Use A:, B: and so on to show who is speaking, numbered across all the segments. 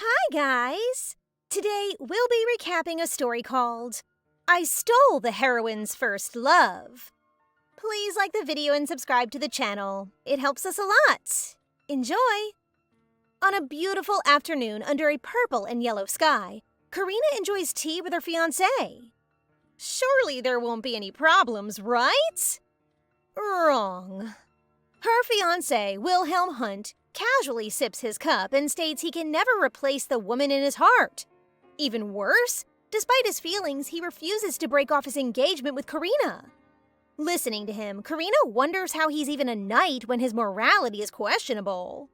A: Hi, guys! Today, we'll be recapping a story called I Stole the Heroine's First Love. Please like the video and subscribe to the channel. It helps us a lot. Enjoy! On a beautiful afternoon under a purple and yellow sky, Karina enjoys tea with her fiancé. Surely there won't be any problems, right? Wrong. Her fiancé, Wilhelm Hunt, casually sips his cup and states he can never replace the woman in his heart. Even worse, despite his feelings, he refuses to break off his engagement with Karina. Listening to him, Karina wonders how he's even a knight when his morality is questionable.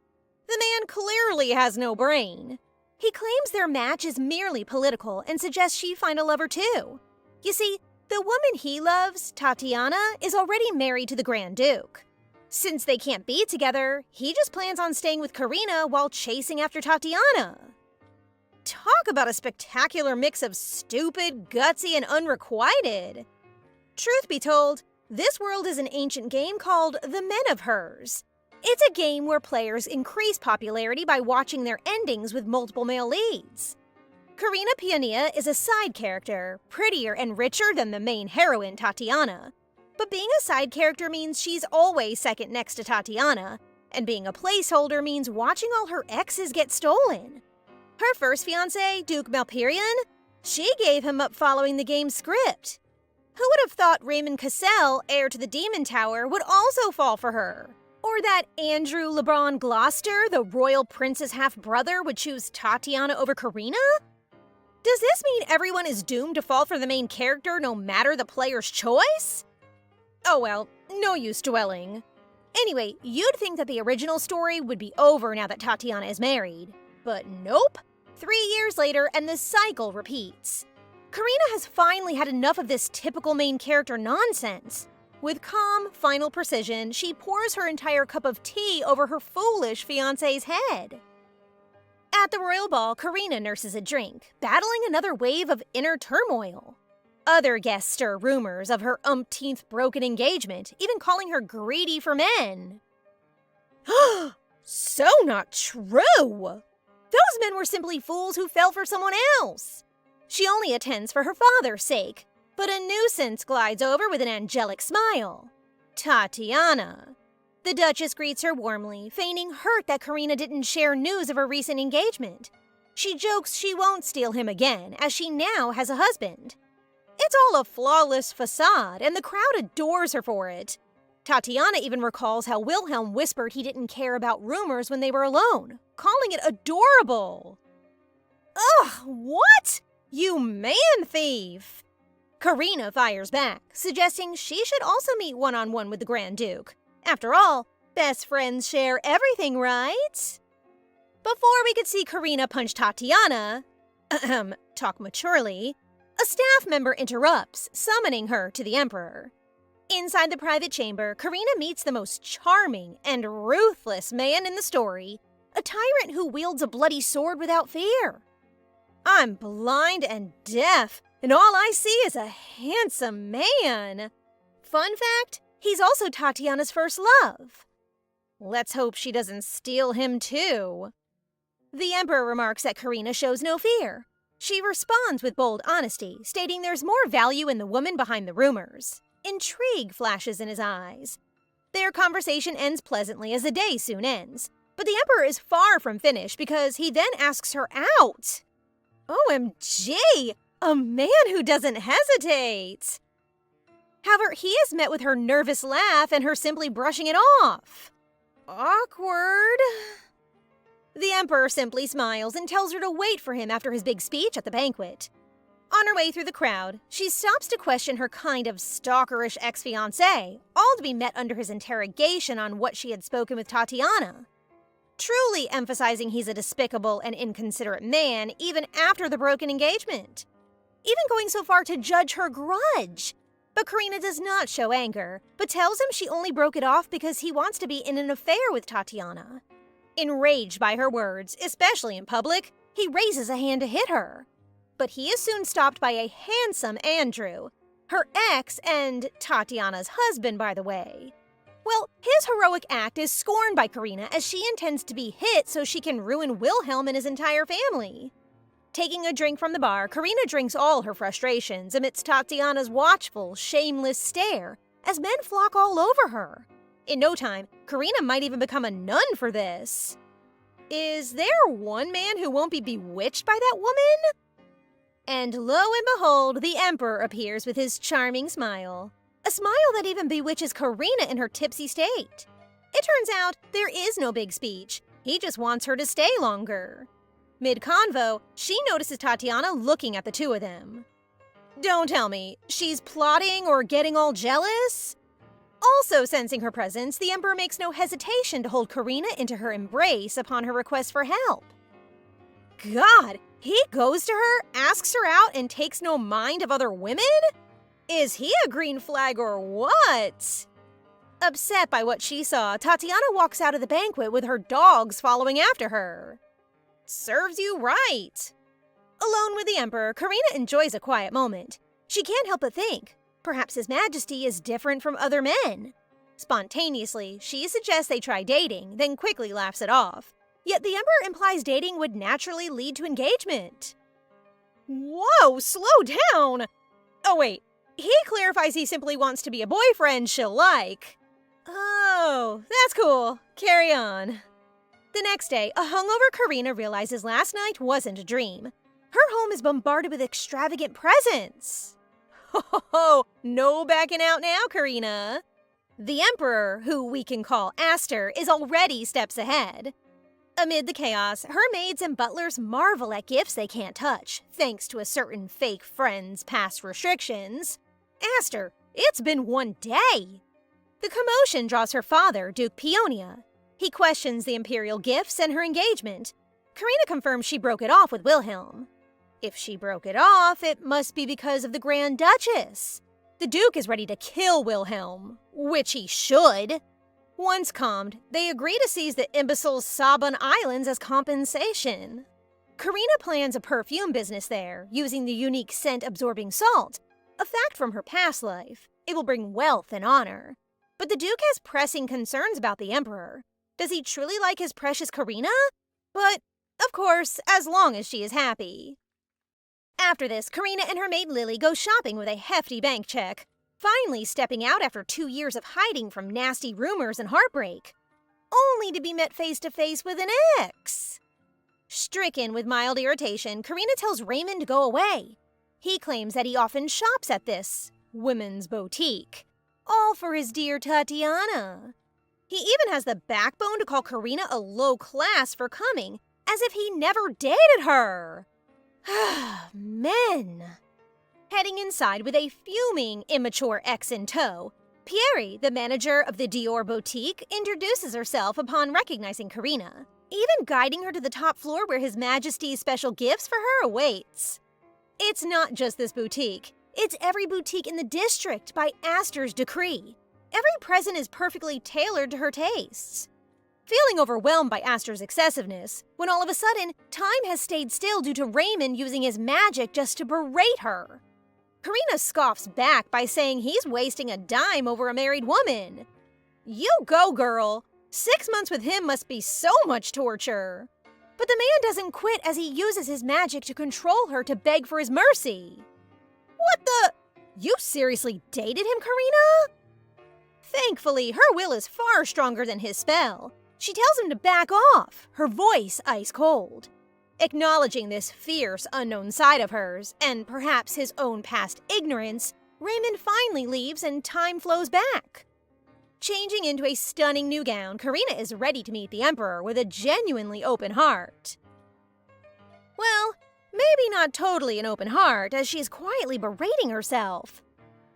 A: The man clearly has no brain. He claims their match is merely political and suggests she find a lover too. You see, the woman he loves, Tatiana, is already married to the Grand Duke. Since they can't be together, he just plans on staying with Karina while chasing after Tatiana. Talk about a spectacular mix of stupid, gutsy, and unrequited. Truth be told, this world is an ancient game called The Men of Hers. It's a game where players increase popularity by watching their endings with multiple male leads. Karina Piania is a side character, prettier and richer than the main heroine, Tatiana. But being a side character means she's always second next to Tatiana, and being a placeholder means watching all her exes get stolen. Her first fiancé, Duke Malperion, she gave him up following the game's script. Who would have thought Raymond Cassel, heir to the Demon Tower, would also fall for her? Or that Andrew LeBron Gloucester, the royal prince's half-brother, would choose Tatiana over Karina? Does this mean everyone is doomed to fall for the main character no matter the player's choice? Oh well, no use dwelling. Anyway, you'd think that the original story would be over now that Tatiana is married. But nope. 3 years later, and the cycle repeats. Karina has finally had enough of this typical main character nonsense. With calm, final precision, she pours her entire cup of tea over her foolish fiancé's head. At the royal ball, Karina nurses a drink, battling another wave of inner turmoil. Other guests stir rumors of her umpteenth broken engagement, even calling her greedy for men. So not true! Those men were simply fools who fell for someone else. She only attends for her father's sake, but a nuisance glides over with an angelic smile. Tatiana. The Duchess greets her warmly, feigning hurt that Karina didn't share news of her recent engagement. She jokes she won't steal him again, as she now has a husband. It's all a flawless facade, and the crowd adores her for it. Tatiana even recalls how Wilhelm whispered he didn't care about rumors when they were alone, calling it adorable. Ugh, what? You man thief! Karina fires back, suggesting she should also meet one-on-one with the Grand Duke. After all, best friends share everything, right? Before we could see Karina punch Tatiana, talk maturely, a staff member interrupts, summoning her to the Emperor. Inside the private chamber, Karina meets the most charming and ruthless man in the story, a tyrant who wields a bloody sword without fear. I'm blind and deaf, and all I see is a handsome man. Fun fact, he's also Tatiana's first love. Let's hope she doesn't steal him too. The Emperor remarks that Karina shows no fear. She responds with bold honesty, stating there's more value in the woman behind the rumors. Intrigue flashes in his eyes. Their conversation ends pleasantly as the day soon ends, but the Emperor is far from finished because he then asks her out. OMG! A man who doesn't hesitate! However, he is met with her nervous laugh and her simply brushing it off. Awkward. The Emperor simply smiles and tells her to wait for him after his big speech at the banquet. On her way through the crowd, she stops to question her kind of stalkerish ex-fiancé, all to be met under his interrogation on what she had spoken with Tatiana. Truly emphasizing he's a despicable and inconsiderate man even after the broken engagement. Even going so far to judge her grudge. But Karina does not show anger, but tells him she only broke it off because he wants to be in an affair with Tatiana. Enraged by her words, especially in public, he raises a hand to hit her. But he is soon stopped by a handsome Andrew, her ex and Tatiana's husband, by the way. Well, his heroic act is scorned by Karina as she intends to be hit so she can ruin Wilhelm and his entire family. Taking a drink from the bar, Karina drinks all her frustrations amidst Tatiana's watchful, shameless stare as men flock all over her. In no time, Karina might even become a nun for this. Is there one man who won't be bewitched by that woman? And lo and behold, the Emperor appears with his charming smile. A smile that even bewitches Karina in her tipsy state. It turns out there is no big speech. He just wants her to stay longer. Mid-convo, she notices Tatiana looking at the two of them. Don't tell me, she's plotting or getting all jealous? Also sensing her presence, the Emperor makes no hesitation to hold Karina into her embrace upon her request for help. God, he goes to her, asks her out, and takes no mind of other women? Is he a green flag or what? Upset by what she saw, Tatiana walks out of the banquet with her dogs following after her. Serves you right. Alone with the Emperor, Karina enjoys a quiet moment. She can't help but think, perhaps His Majesty is different from other men. Spontaneously, she suggests they try dating, then quickly laughs it off. Yet the Emperor implies dating would naturally lead to engagement. Whoa, slow down! Oh wait, he clarifies he simply wants to be a boyfriend she'll like. Oh, that's cool. Carry on. The next day, a hungover Karina realizes last night wasn't a dream. Her home is bombarded with extravagant presents. Ho, no backing out now, Karina. The Emperor, who we can call Aster, is already steps ahead. Amid the chaos, her maids and butlers marvel at gifts they can't touch, thanks to a certain fake friend's past restrictions. Aster, it's been one day. The commotion draws her father, Duke Peonia. He questions the imperial gifts and her engagement. Karina confirms she broke it off with Wilhelm. If she broke it off, it must be because of the Grand Duchess. The Duke is ready to kill Wilhelm, which he should. Once calmed, they agree to seize the imbecile's Sabon Islands as compensation. Karina plans a perfume business there, using the unique scent-absorbing salt, a fact from her past life. It will bring wealth and honor. But the Duke has pressing concerns about the Emperor. Does he truly like his precious Karina? But, of course, as long as she is happy. After this, Karina and her maid Lily go shopping with a hefty bank check, finally stepping out after 2 years of hiding from nasty rumors and heartbreak, only to be met face-to-face with an ex. Stricken with mild irritation, Karina tells Raymond to go away. He claims that he often shops at this women's boutique, all for his dear Tatiana. He even has the backbone to call Karina a low class for coming, as if he never dated her. Men. Heading inside with a fuming, immature ex in tow, Pierre, the manager of the Dior boutique, introduces herself upon recognizing Karina, even guiding her to the top floor where His Majesty's special gifts for her awaits. It's not just this boutique. It's every boutique in the district by Aster's decree. Every present is perfectly tailored to her tastes. Feeling overwhelmed by Aster's excessiveness, when all of a sudden, time has stayed still due to Raymond using his magic just to berate her. Karina scoffs back by saying he's wasting a dime over a married woman. You go, girl. 6 months with him must be so much torture. But the man doesn't quit as he uses his magic to control her to beg for his mercy. What the? You seriously dated him, Karina? Thankfully, her will is far stronger than his spell. She tells him to back off, her voice ice cold. Acknowledging this fierce, unknown side of hers, and perhaps his own past ignorance, Raymond finally leaves and time flows back. Changing into a stunning new gown, Karina is ready to meet the Emperor with a genuinely open heart. Well, maybe not totally an open heart, as she is quietly berating herself.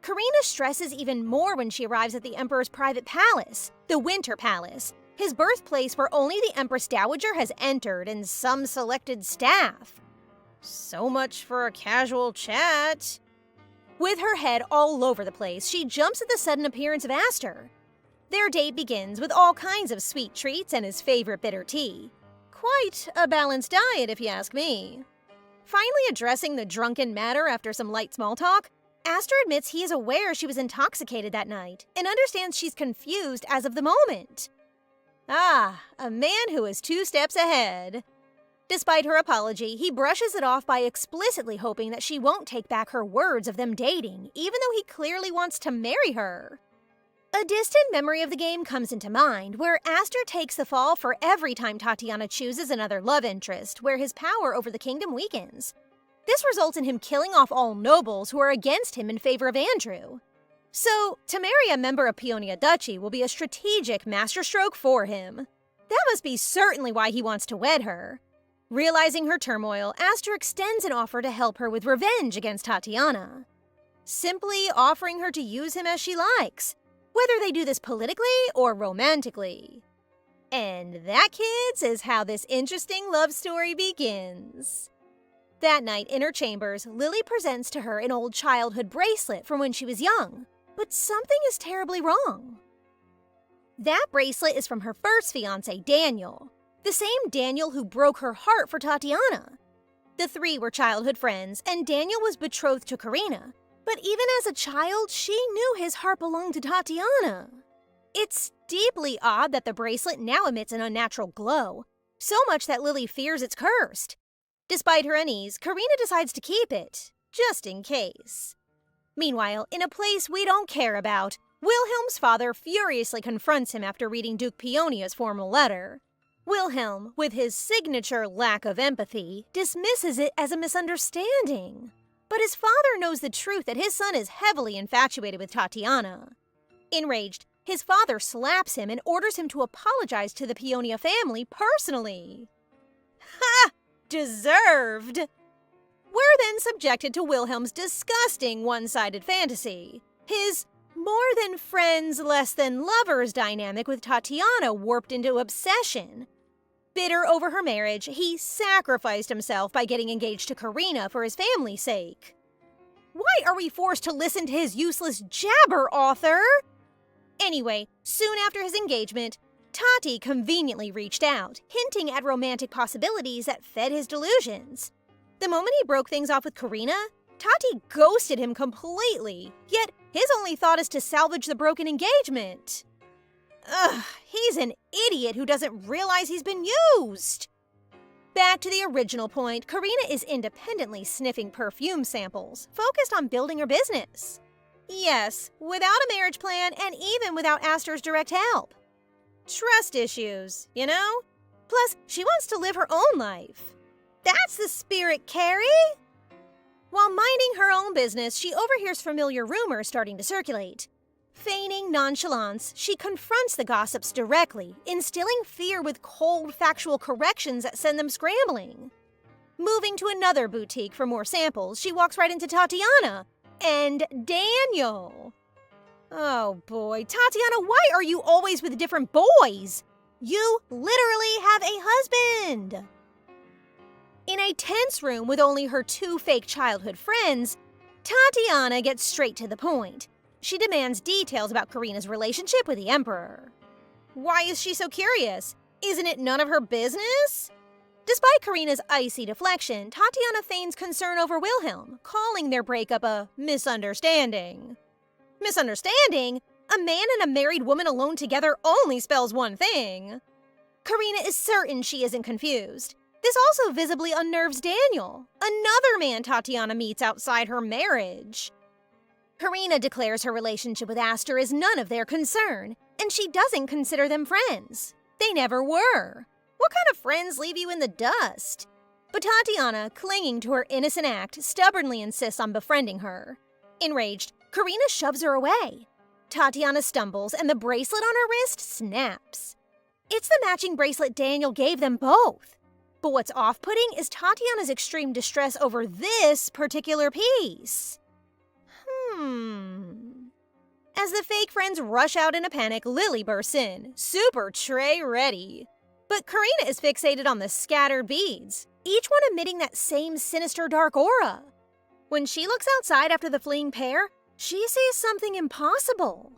A: Karina stresses even more when she arrives at the Emperor's private palace, the Winter Palace, his birthplace where only the Empress Dowager has entered and some selected staff. So much for a casual chat. With her head all over the place, she jumps at the sudden appearance of Aster. Their date begins with all kinds of sweet treats and his favorite bitter tea. Quite a balanced diet, if you ask me. Finally addressing the drunken matter after some light small talk, Aster admits he is aware she was intoxicated that night and understands she's confused as of the moment. Ah, a man who is 2 steps ahead. Despite her apology, he brushes it off by explicitly hoping that she won't take back her words of them dating, even though he clearly wants to marry her. A distant memory of the game comes into mind, where Aster takes the fall for every time Tatiana chooses another love interest, where his power over the kingdom weakens. This results in him killing off all nobles who are against him in favor of Andrew. So, to marry a member of Paeonia Duchy will be a strategic masterstroke for him. That must be certainly why he wants to wed her. Realizing her turmoil, Aster extends an offer to help her with revenge against Tatiana. Simply offering her to use him as she likes, whether they do this politically or romantically. And that, kids, is how this interesting love story begins. That night, in her chambers, Lily presents to her an old childhood bracelet from when she was young, but something is terribly wrong. That bracelet is from her first fiancé, Daniel, the same Daniel who broke her heart for Tatiana. The three were childhood friends, and Daniel was betrothed to Karina, but even as a child, she knew his heart belonged to Tatiana. It's deeply odd that the bracelet now emits an unnatural glow, so much that Lily fears it's cursed. Despite her unease, Karina decides to keep it, just in case. Meanwhile, in a place we don't care about, Wilhelm's father furiously confronts him after reading Duke Paeonia's formal letter. Wilhelm, with his signature lack of empathy, dismisses it as a misunderstanding. But his father knows the truth that his son is heavily infatuated with Tatiana. Enraged, his father slaps him and orders him to apologize to the Paeonia family personally. Ha! Deserved! We're then subjected to Wilhelm's disgusting one-sided fantasy. His more than friends, less than lovers dynamic with Tatiana warped into obsession. Bitter over her marriage, he sacrificed himself by getting engaged to Karina for his family's sake. Why are we forced to listen to his useless jabber, author? Anyway, soon after his engagement, Tati conveniently reached out, hinting at romantic possibilities that fed his delusions. The moment he broke things off with Karina, Tati ghosted him completely, yet his only thought is to salvage the broken engagement. Ugh, he's an idiot who doesn't realize he's been used. Back to the original point, Karina is independently sniffing perfume samples, focused on building her business. Yes, without a marriage plan and even without Aster's direct help. Trust issues, you know? Plus, she wants to live her own life. That's the spirit, Carrie! While minding her own business, she overhears familiar rumors starting to circulate. Feigning nonchalance, she confronts the gossips directly, instilling fear with cold, factual corrections that send them scrambling. Moving to another boutique for more samples, she walks right into Tatiana and Daniel. Oh boy, Tatiana, why are you always with different boys? You literally have a husband! In a tense room with only her 2 fake childhood friends, Tatiana gets straight to the point. She demands details about Karina's relationship with the Emperor. Why is she so curious? Isn't it none of her business? Despite Karina's icy deflection, Tatiana feigns concern over Wilhelm, calling their breakup a misunderstanding. Misunderstanding? A man and a married woman alone together only spells one thing. Karina is certain she isn't confused. This also visibly unnerves Daniel, another man Tatiana meets outside her marriage. Karina declares her relationship with Aster is none of their concern, and she doesn't consider them friends. They never were. What kind of friends leave you in the dust? But Tatiana, clinging to her innocent act, stubbornly insists on befriending her. Enraged, Karina shoves her away. Tatiana stumbles, and the bracelet on her wrist snaps. It's the matching bracelet Daniel gave them both. But what's off-putting is Tatiana's extreme distress over this particular piece. As the fake friends rush out in a panic, Lily bursts in, super tray ready. But Karina is fixated on the scattered beads, each one emitting that same sinister dark aura. When she looks outside after the fleeing pair, she sees something impossible.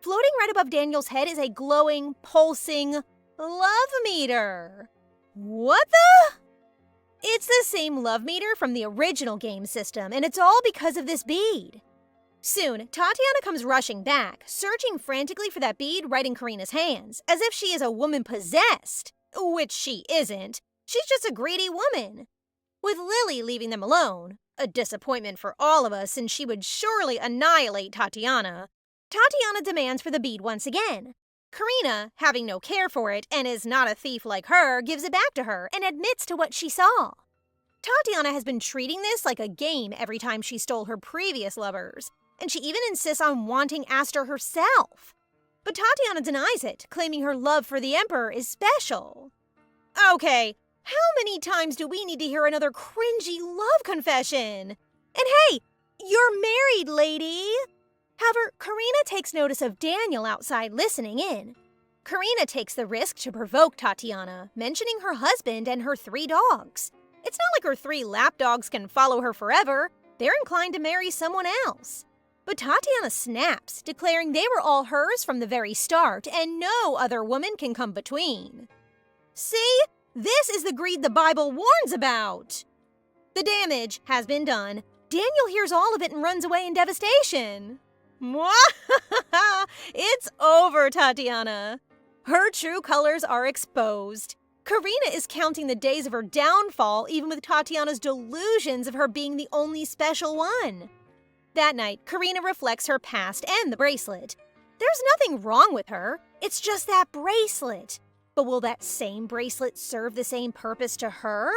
A: Floating right above Daniel's head is a glowing, pulsing love meter. What the? It's the same love meter from the original game system, and it's all because of this bead. Soon, Tatiana comes rushing back, searching frantically for that bead right in Karina's hands, as if she is a woman possessed. Which she isn't. She's just a greedy woman. With Lily leaving them alone, a disappointment for all of us since she would surely annihilate Tatiana, Tatiana demands for the bead once again. Karina, having no care for it and is not a thief like her, gives it back to her and admits to what she saw. Tatiana has been treating this like a game every time she stole her previous lovers, and she even insists on wanting Aster herself. But Tatiana denies it, claiming her love for the Emperor is special. Okay, how many times do we need to hear another cringy love confession? And hey, you're married, lady! However, Karina takes notice of Daniel outside listening in. Karina takes the risk to provoke Tatiana, mentioning her husband and her 3 dogs. It's not like her 3 lapdogs can follow her forever. They're inclined to marry someone else. But Tatiana snaps, declaring they were all hers from the very start and no other woman can come between. See? This is the greed the Bible warns about! The damage has been done. Daniel hears all of it and runs away in devastation. It's over, Tatiana. Her true colors are exposed. Karina is counting the days of her downfall, even with Tatiana's delusions of her being the only special one. That night, Karina reflects her past and the bracelet. There's nothing wrong with her. It's just that bracelet. But will that same bracelet serve the same purpose to her?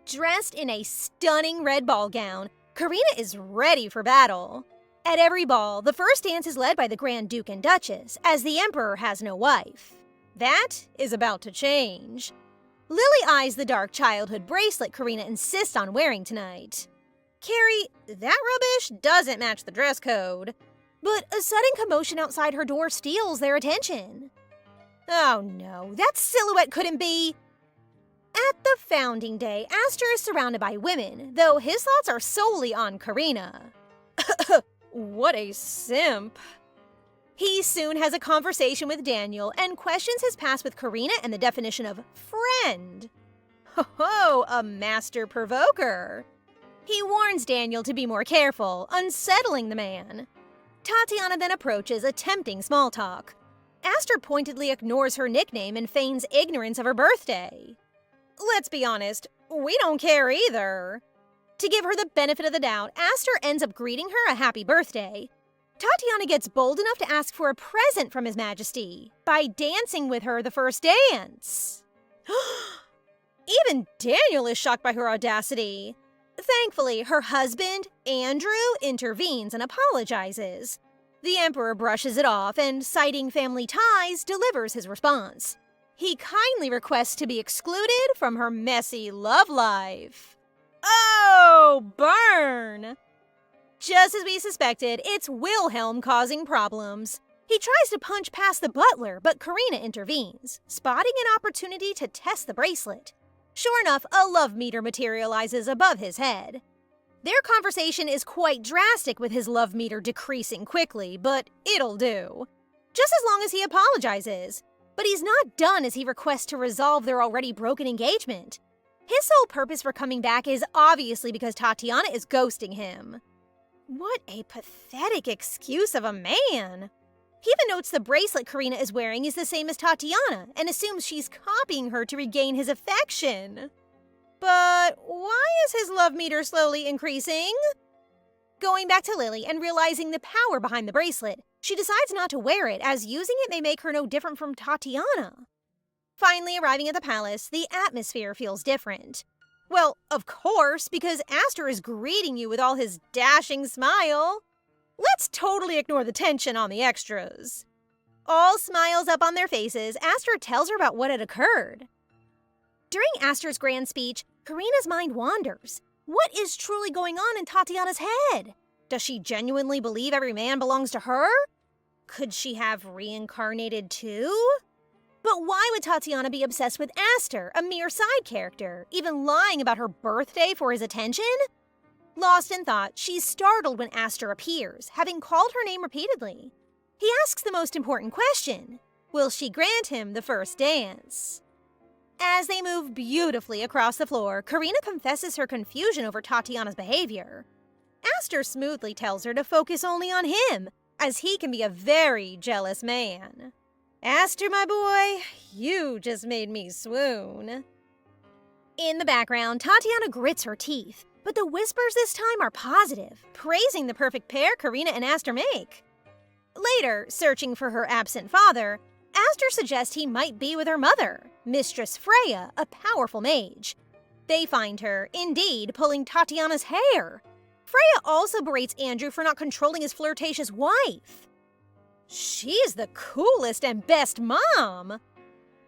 A: Dressed in a stunning red ball gown, Karina is ready for battle. At every ball, the first dance is led by the Grand Duke and Duchess, as the Emperor has no wife. That is about to change. Lily eyes the dark childhood bracelet Karina insists on wearing tonight. Carrie, that rubbish doesn't match the dress code. But a sudden commotion outside her door steals their attention. Oh no, that silhouette couldn't be... At the founding day, Aster is surrounded by women, though his thoughts are solely on Karina. What a simp. He soon has a conversation with Daniel and questions his past with Karina and the definition of friend. Ho, a master provoker. He warns Daniel to be more careful, unsettling the man. Tatiana then approaches, attempting small talk. Aster pointedly ignores her nickname and feigns ignorance of her birthday. Let's be honest, we don't care either. To give her the benefit of the doubt, Aster ends up greeting her a happy birthday. Tatiana gets bold enough to ask for a present from His Majesty by dancing with her the first dance. Even Daniel is shocked by her audacity. Thankfully, her husband, Andrew, intervenes and apologizes. The Emperor brushes it off and, citing family ties, delivers his response. He kindly requests to be excluded from her messy love life. Oh, burn! Just as we suspected, it's Wilhelm causing problems. He tries to punch past the butler, but Karina intervenes, spotting an opportunity to test the bracelet. Sure enough, a love meter materializes above his head. Their conversation is quite drastic with his love meter decreasing quickly, but it'll do. Just as long as he apologizes. But he's not done as he requests to resolve their already broken engagement. His sole purpose for coming back is obviously because Tatiana is ghosting him. What a pathetic excuse of a man! He even notes the bracelet Karina is wearing is the same as Tatiana and assumes she's copying her to regain his affection. But why is his love meter slowly increasing? Going back to Lily and realizing the power behind the bracelet, she decides not to wear it as using it may make her no different from Tatiana. Finally arriving at the palace, the atmosphere feels different. Well, of course, because Aster is greeting you with all his dashing smile. Let's totally ignore the tension on the extras. All smiles up on their faces, Aster tells her about what had occurred. During Aster's grand speech, Karina's mind wanders. What is truly going on in Tatiana's head? Does she genuinely believe every man belongs to her? Could she have reincarnated too? But why would Tatiana be obsessed with Aster, a mere side character, even lying about her birthday for his attention? Lost in thought, she's startled when Aster appears, having called her name repeatedly. He asks the most important question. Will she grant him the first dance? As they move beautifully across the floor, Karina confesses her confusion over Tatiana's behavior. Aster smoothly tells her to focus only on him, as he can be a very jealous man. Aster, my boy, you just made me swoon. In the background, Tatiana grits her teeth, but the whispers this time are positive, praising the perfect pair Karina and Aster make. Later, searching for her absent father, Aster suggests he might be with her mother, Mistress Freya, a powerful mage. They find her, indeed, pulling Tatiana's hair. Freya also berates Andrew for not controlling his flirtatious wife. She's the coolest and best mom!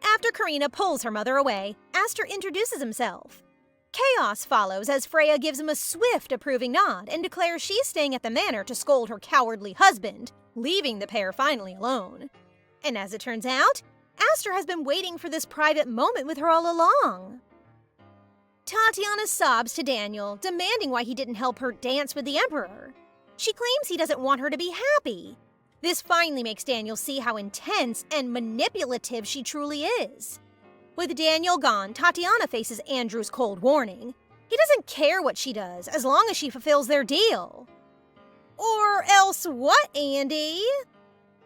A: After Karina pulls her mother away, Aster introduces himself. Chaos follows as Freya gives him a swift approving nod and declares she's staying at the manor to scold her cowardly husband, leaving the pair finally alone. And as it turns out, Aster has been waiting for this private moment with her all along. Tatiana sobs to Daniel, demanding why he didn't help her dance with the Emperor. She claims he doesn't want her to be happy. This finally makes Daniel see how intense and manipulative she truly is. With Daniel gone, Tatiana faces Andrew's cold warning. He doesn't care what she does, as long as she fulfills their deal. Or else what, Andy?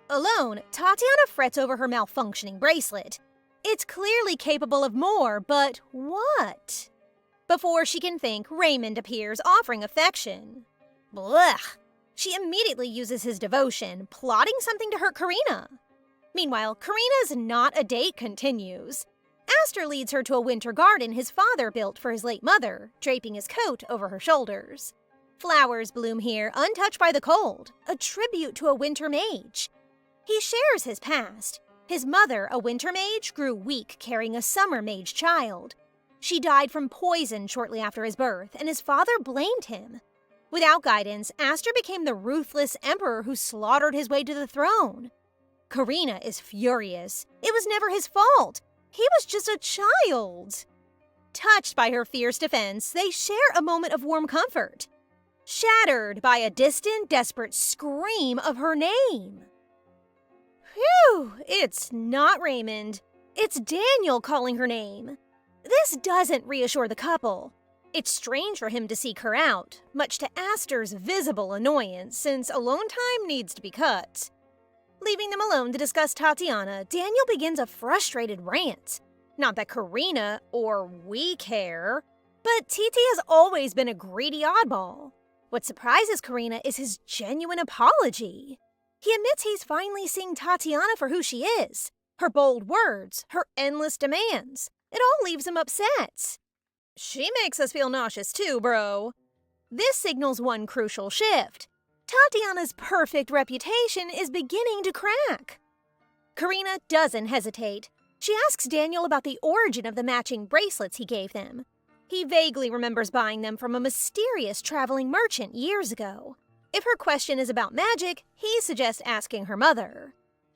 A: Alone, Tatiana frets over her malfunctioning bracelet. It's clearly capable of more, but what? Before she can think, Raymond appears, offering affection. Blech! She immediately uses his devotion, plotting something to hurt Karina. Meanwhile, Karina's not a date continues. Aster leads her to a winter garden his father built for his late mother, draping his coat over her shoulders. Flowers bloom here, untouched by the cold, a tribute to a winter mage. He shares his past. His mother, a winter mage, grew weak carrying a summer mage child. She died from poison shortly after his birth, and his father blamed him. Without guidance, Aster became the ruthless emperor who slaughtered his way to the throne. Karina is furious. It was never his fault. He was just a child. Touched by her fierce defense, they share a moment of warm comfort. Shattered by a distant, desperate scream of her name. Phew, it's not Raymond. It's Daniel calling her name. This doesn't reassure the couple. It's strange for him to seek her out, much to Aster's visible annoyance, since alone time needs to be cut. Leaving them alone to discuss Tatiana, Daniel begins a frustrated rant. Not that Karina or we care, but TT has always been a greedy oddball. What surprises Karina is his genuine apology. He admits he's finally seeing Tatiana for who she is. Her bold words, her endless demands. It all leaves him upset. She makes us feel nauseous too, bro. This signals one crucial shift. Tatiana's perfect reputation is beginning to crack. Karina doesn't hesitate. She asks Daniel about the origin of the matching bracelets he gave them. He vaguely remembers buying them from a mysterious traveling merchant years ago. If her question is about magic, he suggests asking her mother.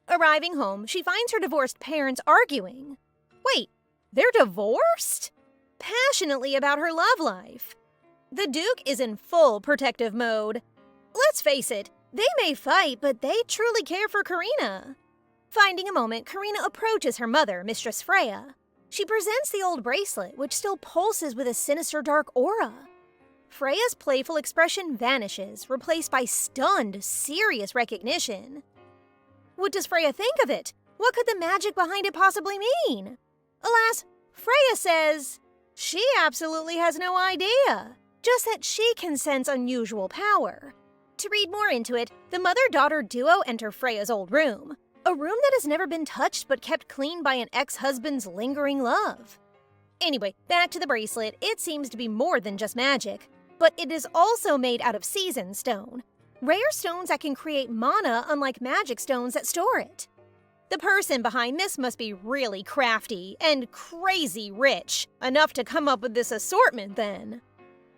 A: Arriving home, she finds her divorced parents arguing. Wait, they're divorced? Passionately about her love life. The Duke is in full protective mode. Let's face it, they may fight, but they truly care for Karina. Finding a moment, Karina approaches her mother, Mistress Freya. She presents the old bracelet, which still pulses with a sinister dark aura. Freya's playful expression vanishes, replaced by stunned, serious recognition. What does Freya think of it? What could the magic behind it possibly mean? Alas, Freya says she absolutely has no idea, just that she can sense unusual power. To read more into it, the mother-daughter duo enter Freya's old room, a room that has never been touched but kept clean by an ex-husband's lingering love. Anyway, back to the bracelet. It seems to be more than just magic, but it is also made out of season stone, rare stones that can create mana unlike magic stones that store it. The person behind this must be really crafty and crazy rich, enough to come up with this assortment then.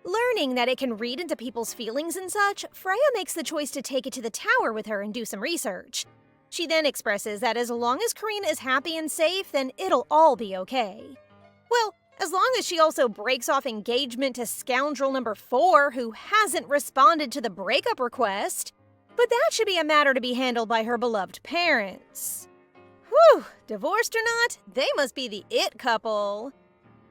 A: Learning that it can read into people's feelings and such, Freya makes the choice to take it to the tower with her and do some research. She then expresses that as long as Karina is happy and safe, then it'll all be okay. Well, as long as she also breaks off engagement to scoundrel number 4 who hasn't responded to the breakup request. But that should be a matter to be handled by her beloved parents. Whew, divorced or not, they must be the it couple.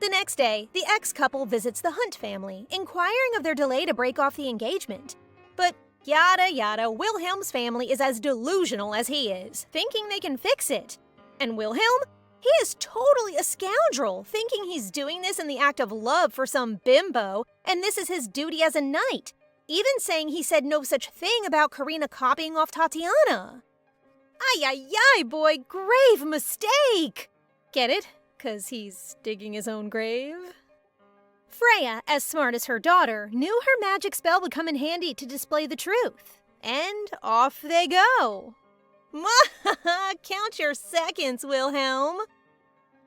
A: The The next day, the ex-couple visits the Hunt family, inquiring of their delay to break off the engagement. But yada yada, Wilhelm's family is as delusional as he is, thinking they can fix it. And Wilhelm? He is totally a scoundrel, thinking he's doing this in the act of love for some bimbo, and this is his duty as a knight, even saying he said no such thing about Karina copying off Tatiana. Ay, ay, ay, boy, grave mistake! Get it? 'Cause he's digging his own grave? Freya, as smart as her daughter, knew her magic spell would come in handy to display the truth. And off they go. Count your seconds, Wilhelm.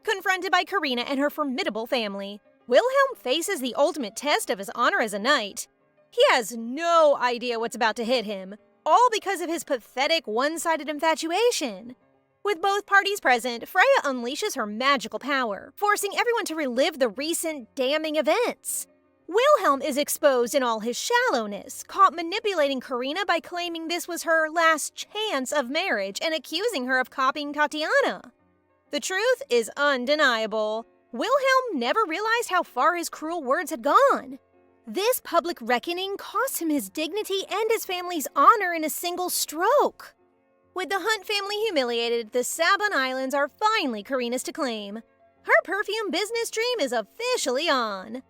A: Confronted by Karina and her formidable family, Wilhelm faces the ultimate test of his honor as a knight. He has no idea what's about to hit him, all because of his pathetic one-sided infatuation. With both parties present, Freya unleashes her magical power, forcing everyone to relive the recent damning events. Wilhelm is exposed in all his shallowness, caught manipulating Karina by claiming this was her last chance of marriage and accusing her of copying Tatiana. The truth is undeniable. Wilhelm never realized how far his cruel words had gone. This public reckoning cost him his dignity and his family's honor in a single stroke. With the Hunt family humiliated, the Sabon Islands are finally Karina's to claim. Her perfume business dream is officially on.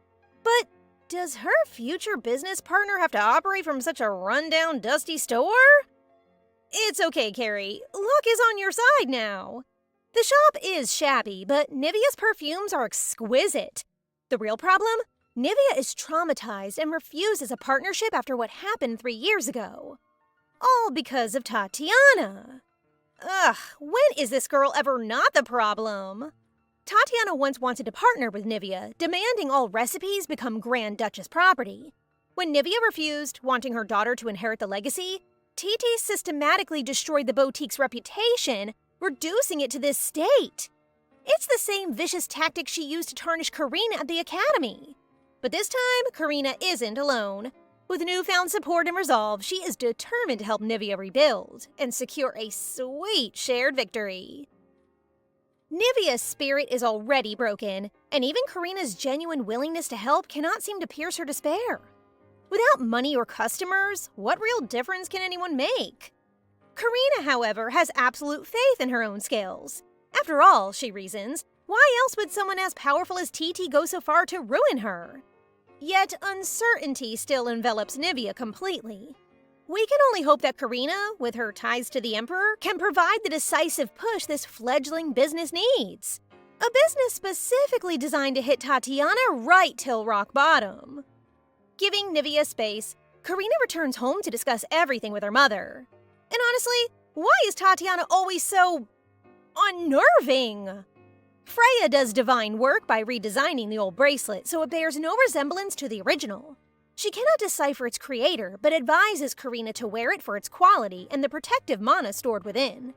A: But does her future business partner have to operate from such a rundown, dusty store? It's okay, Carrie. Luck is on your side now. The shop is shabby, but Nivea's perfumes are exquisite. The real problem? Nivea is traumatized and refuses a partnership after what happened 3 years ago. All because of Tatiana. Ugh, when is this girl ever not the problem? Tatiana once wanted to partner with Nivea, demanding all recipes become Grand Duchess property. When Nivea refused, wanting her daughter to inherit the legacy, TT systematically destroyed the boutique's reputation, reducing it to this state. It's the same vicious tactic she used to tarnish Karina at the academy. But this time, Karina isn't alone. With newfound support and resolve, she is determined to help Nivea rebuild and secure a sweet shared victory. Nivea's spirit is already broken, and even Karina's genuine willingness to help cannot seem to pierce her despair. Without money or customers, what real difference can anyone make? Karina, however, has absolute faith in her own skills. After all, she reasons, why else would someone as powerful as TT go so far to ruin her? Yet uncertainty still envelops Nivea completely. We can only hope that Karina, with her ties to the Emperor, can provide the decisive push this fledgling business needs. A business specifically designed to hit Tatiana right till rock bottom. Giving Nivea space, Karina returns home to discuss everything with her mother. And honestly, why is Tatiana always so unnerving? Freya does divine work by redesigning the old bracelet so it bears no resemblance to the original. She cannot decipher its creator, but advises Karina to wear it for its quality and the protective mana stored within.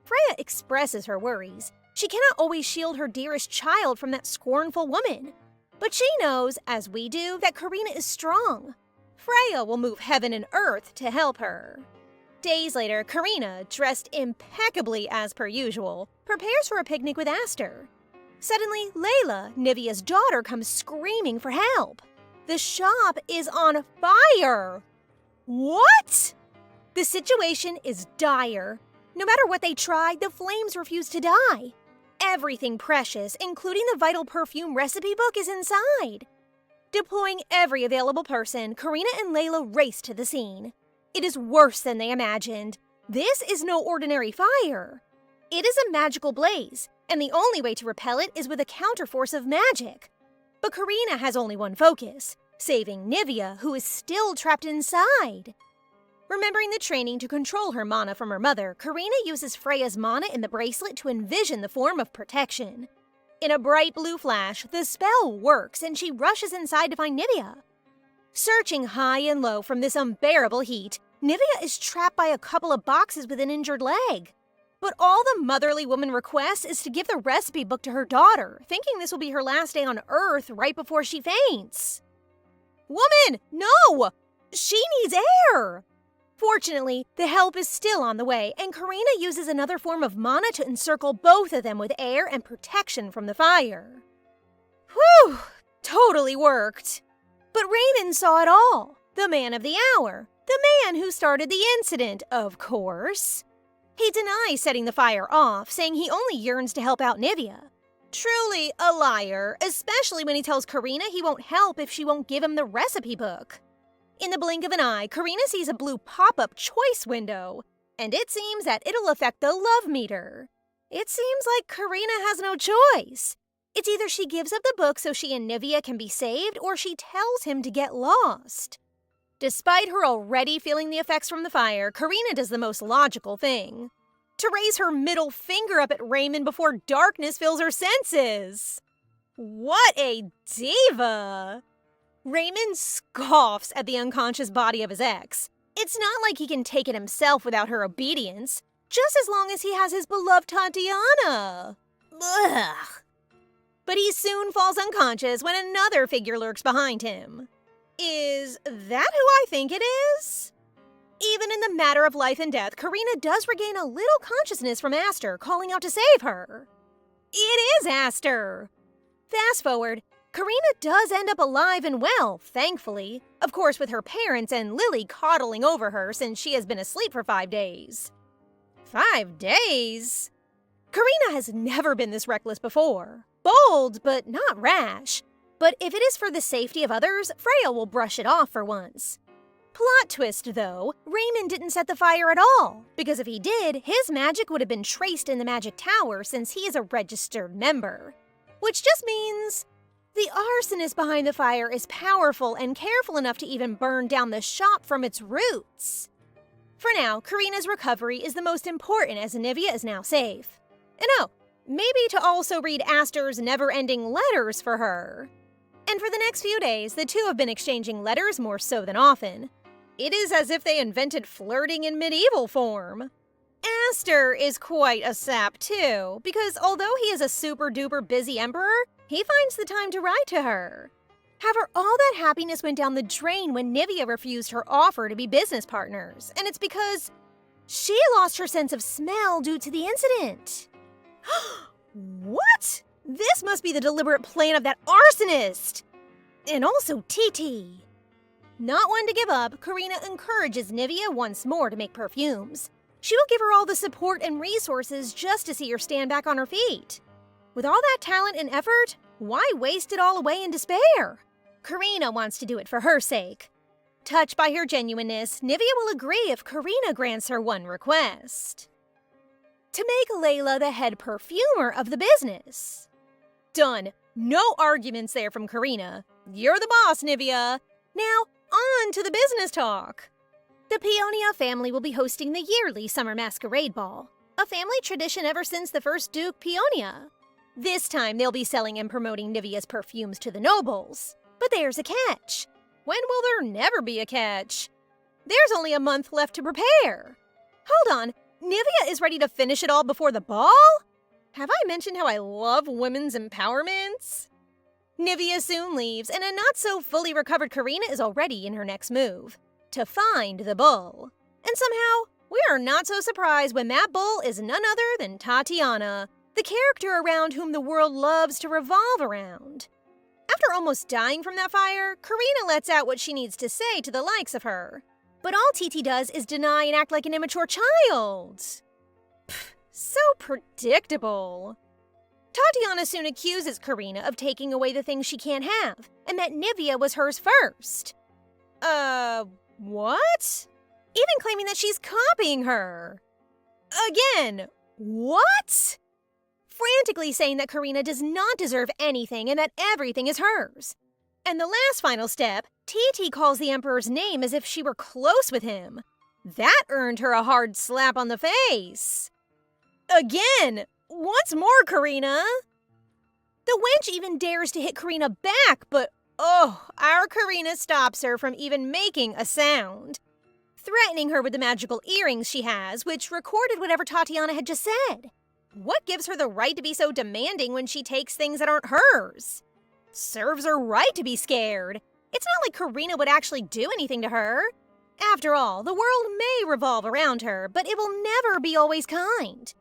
A: Freya expresses her worries. She cannot always shield her dearest child from that scornful woman. But she knows, as we do, that Karina is strong. Freya will move heaven and earth to help her. Days later, Karina, dressed impeccably as per usual, prepares for a picnic with Aster. Suddenly, Layla, Nivea's daughter, comes screaming for help. The shop is on fire! What? The situation is dire. No matter what they try, the flames refuse to die. Everything precious, including the vital perfume recipe book, is inside. Deploying every available person, Karina and Layla race to the scene. It is worse than they imagined. This is no ordinary fire. It is a magical blaze, and the only way to repel it is with a counterforce of magic. But Karina has only one focus, saving Nivea, who is still trapped inside. Remembering the training to control her mana from her mother, Karina uses Freya's mana in the bracelet to envision the form of protection. In a bright blue flash, the spell works and she rushes inside to find Nivea. Searching high and low from this unbearable heat, Nivea is trapped by a couple of boxes with an injured leg. But all the motherly woman requests is to give the recipe book to her daughter, thinking this will be her last day on Earth right before she faints. Woman, no! She needs air! Fortunately, the help is still on the way, and Karina uses another form of mana to encircle both of them with air and protection from the fire. Whew! Totally worked. But Raymond saw it all. The man of the hour. The man who started the incident, of course. He denies setting the fire off, saying he only yearns to help out Nivea. Truly a liar, especially when he tells Karina he won't help if she won't give him the recipe book. In the blink of an eye, Karina sees a blue pop-up choice window, and it seems that it'll affect the love meter. It seems like Karina has no choice. It's either she gives up the book so she and Nivea can be saved, or she tells him to get lost. Despite her already feeling the effects from the fire, Karina does the most logical thing. To raise her middle finger up at Raymond before darkness fills her senses. What a diva! Raymond scoffs at the unconscious body of his ex. It's not like he can take it himself without her obedience, just as long as he has his beloved Tatiana. Ugh. But he soon falls unconscious when another figure lurks behind him. Is that who I think it is? Even in the matter of life and death, Karina does regain a little consciousness from Aster calling out to save her. It is Aster! Fast forward, Karina does end up alive and well, thankfully. Of course, with her parents and Lily coddling over her since she has been asleep for 5 days. 5 days? Karina has never been this reckless before. Bold, but not rash. But if it is for the safety of others, Freya will brush it off for once. Plot twist, though, Raymond didn't set the fire at all, because if he did, his magic would have been traced in the magic tower since he is a registered member. Which just means the arsonist behind the fire is powerful and careful enough to even burn down the shop from its roots. For now, Karina's recovery is the most important as Nivea is now safe. And oh, maybe to also read Aster's never-ending letters for her. And for the next few days, the two have been exchanging letters more so than often. It is as if they invented flirting in medieval form. Aster is quite a sap too, because although he is a super-duper busy emperor, he finds the time to write to her. However, all that happiness went down the drain when Nivea refused her offer to be business partners, and it's because she lost her sense of smell due to the incident. What? This must be the deliberate plan of that arsonist! And also TT. Not one to give up, Karina encourages Nivea once more to make perfumes. She will give her all the support and resources just to see her stand back on her feet. With all that talent and effort, why waste it all away in despair? Karina wants to do it for her sake. Touched by her genuineness, Nivea will agree if Karina grants her one request. To make Layla the head perfumer of the business. Done. No arguments there from Karina. You're the boss, Nivea. Now, on to the business talk. The Peonia family will be hosting the yearly summer masquerade ball, a family tradition ever since the first Duke Peonia. This time they'll be selling and promoting Nivea's perfumes to the nobles. But there's a catch. When will there never be a catch? There's only a month left to prepare. Hold on, Nivea is ready to finish it all before the ball? Have I mentioned how I love women's empowerments? Nivea soon leaves, and a not-so-fully recovered Karina is already in her next move. To find the bull. And somehow, we are not so surprised when that bull is none other than Tatiana, the character around whom the world loves to revolve around. After almost dying from that fire, Karina lets out what she needs to say to the likes of her. But all TT does is deny and act like an immature child. Pfft, so predictable. Tatiana soon accuses Karina of taking away the things she can't have, and that Nivea was hers first. What? Even claiming that she's copying her. Again, what? Frantically saying that Karina does not deserve anything and that everything is hers. And the last final step, TT calls the Emperor's name as if she were close with him. That earned her a hard slap on the face. Again, once more, Karina. The wench even dares to hit Karina back, but our Karina stops her from even making a sound, threatening her with the magical earrings she has, which recorded whatever Tatiana had just said. What gives her the right to be so demanding when she takes things that aren't hers? Serves her right to be scared. It's not like Karina would actually do anything to her. After all, the world may revolve around her, but it will never be always kind.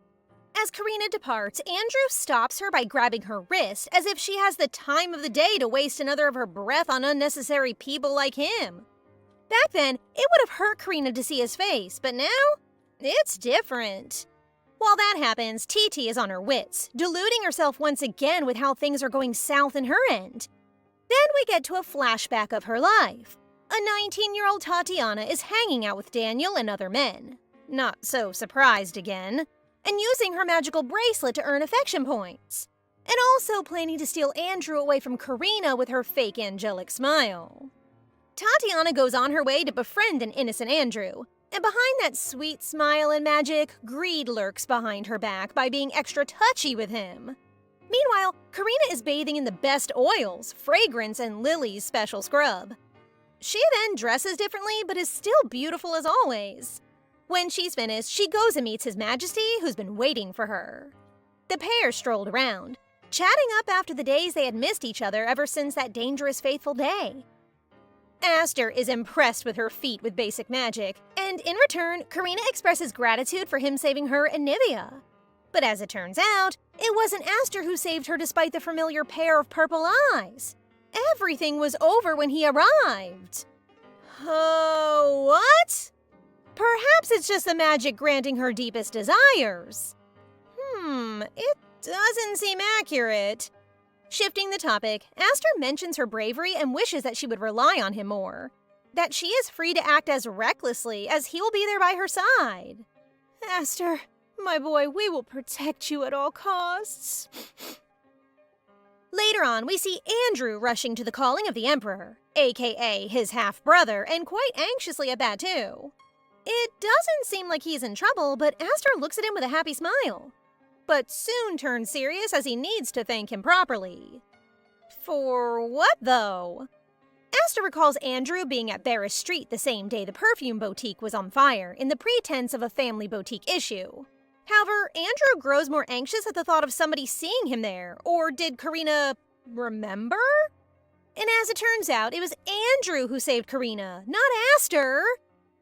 A: As Karina departs, Andrew stops her by grabbing her wrist as if she has the time of the day to waste another of her breath on unnecessary people like him. Back then, it would have hurt Karina to see his face, but now, it's different. While that happens, TT is on her wits, deluding herself once again with how things are going south in her end. Then we get to a flashback of her life. A 19-year-old Tatiana is hanging out with Daniel and other men. Not so surprised again. And using her magical bracelet to earn affection points. And also planning to steal Andrew away from Karina with her fake angelic smile. Tatiana goes on her way to befriend an innocent Andrew. And behind that sweet smile and magic, greed lurks behind her back by being extra touchy with him. Meanwhile, Karina is bathing in the best oils, fragrance, and Lily's special scrub. She then dresses differently, but is still beautiful as always. When she's finished, she goes and meets His Majesty, who's been waiting for her. The pair strolled around, chatting up after the days they had missed each other ever since that dangerous fateful day. Aster is impressed with her feat with basic magic, and in return, Karina expresses gratitude for him saving her and Nivea. But as it turns out, it wasn't Aster who saved her despite the familiar pair of purple eyes. Everything was over when he arrived. Oh, what? Perhaps it's just the magic granting her deepest desires. It doesn't seem accurate. Shifting the topic, Aster mentions her bravery and wishes that she would rely on him more. That she is free to act as recklessly as he will be there by her side. Aster, my boy, we will protect you at all costs. Later on, we see Andrew rushing to the calling of the Emperor, aka his half-brother, and quite anxiously at that too. It doesn't seem like he's in trouble, but Aster looks at him with a happy smile. But soon turns serious as he needs to thank him properly. For what, though? Aster recalls Andrew being at Barris Street the same day the perfume boutique was on fire in the pretense of a family boutique issue. However, Andrew grows more anxious at the thought of somebody seeing him there, or did Karina remember? And as it turns out, it was Andrew who saved Karina, not Aster.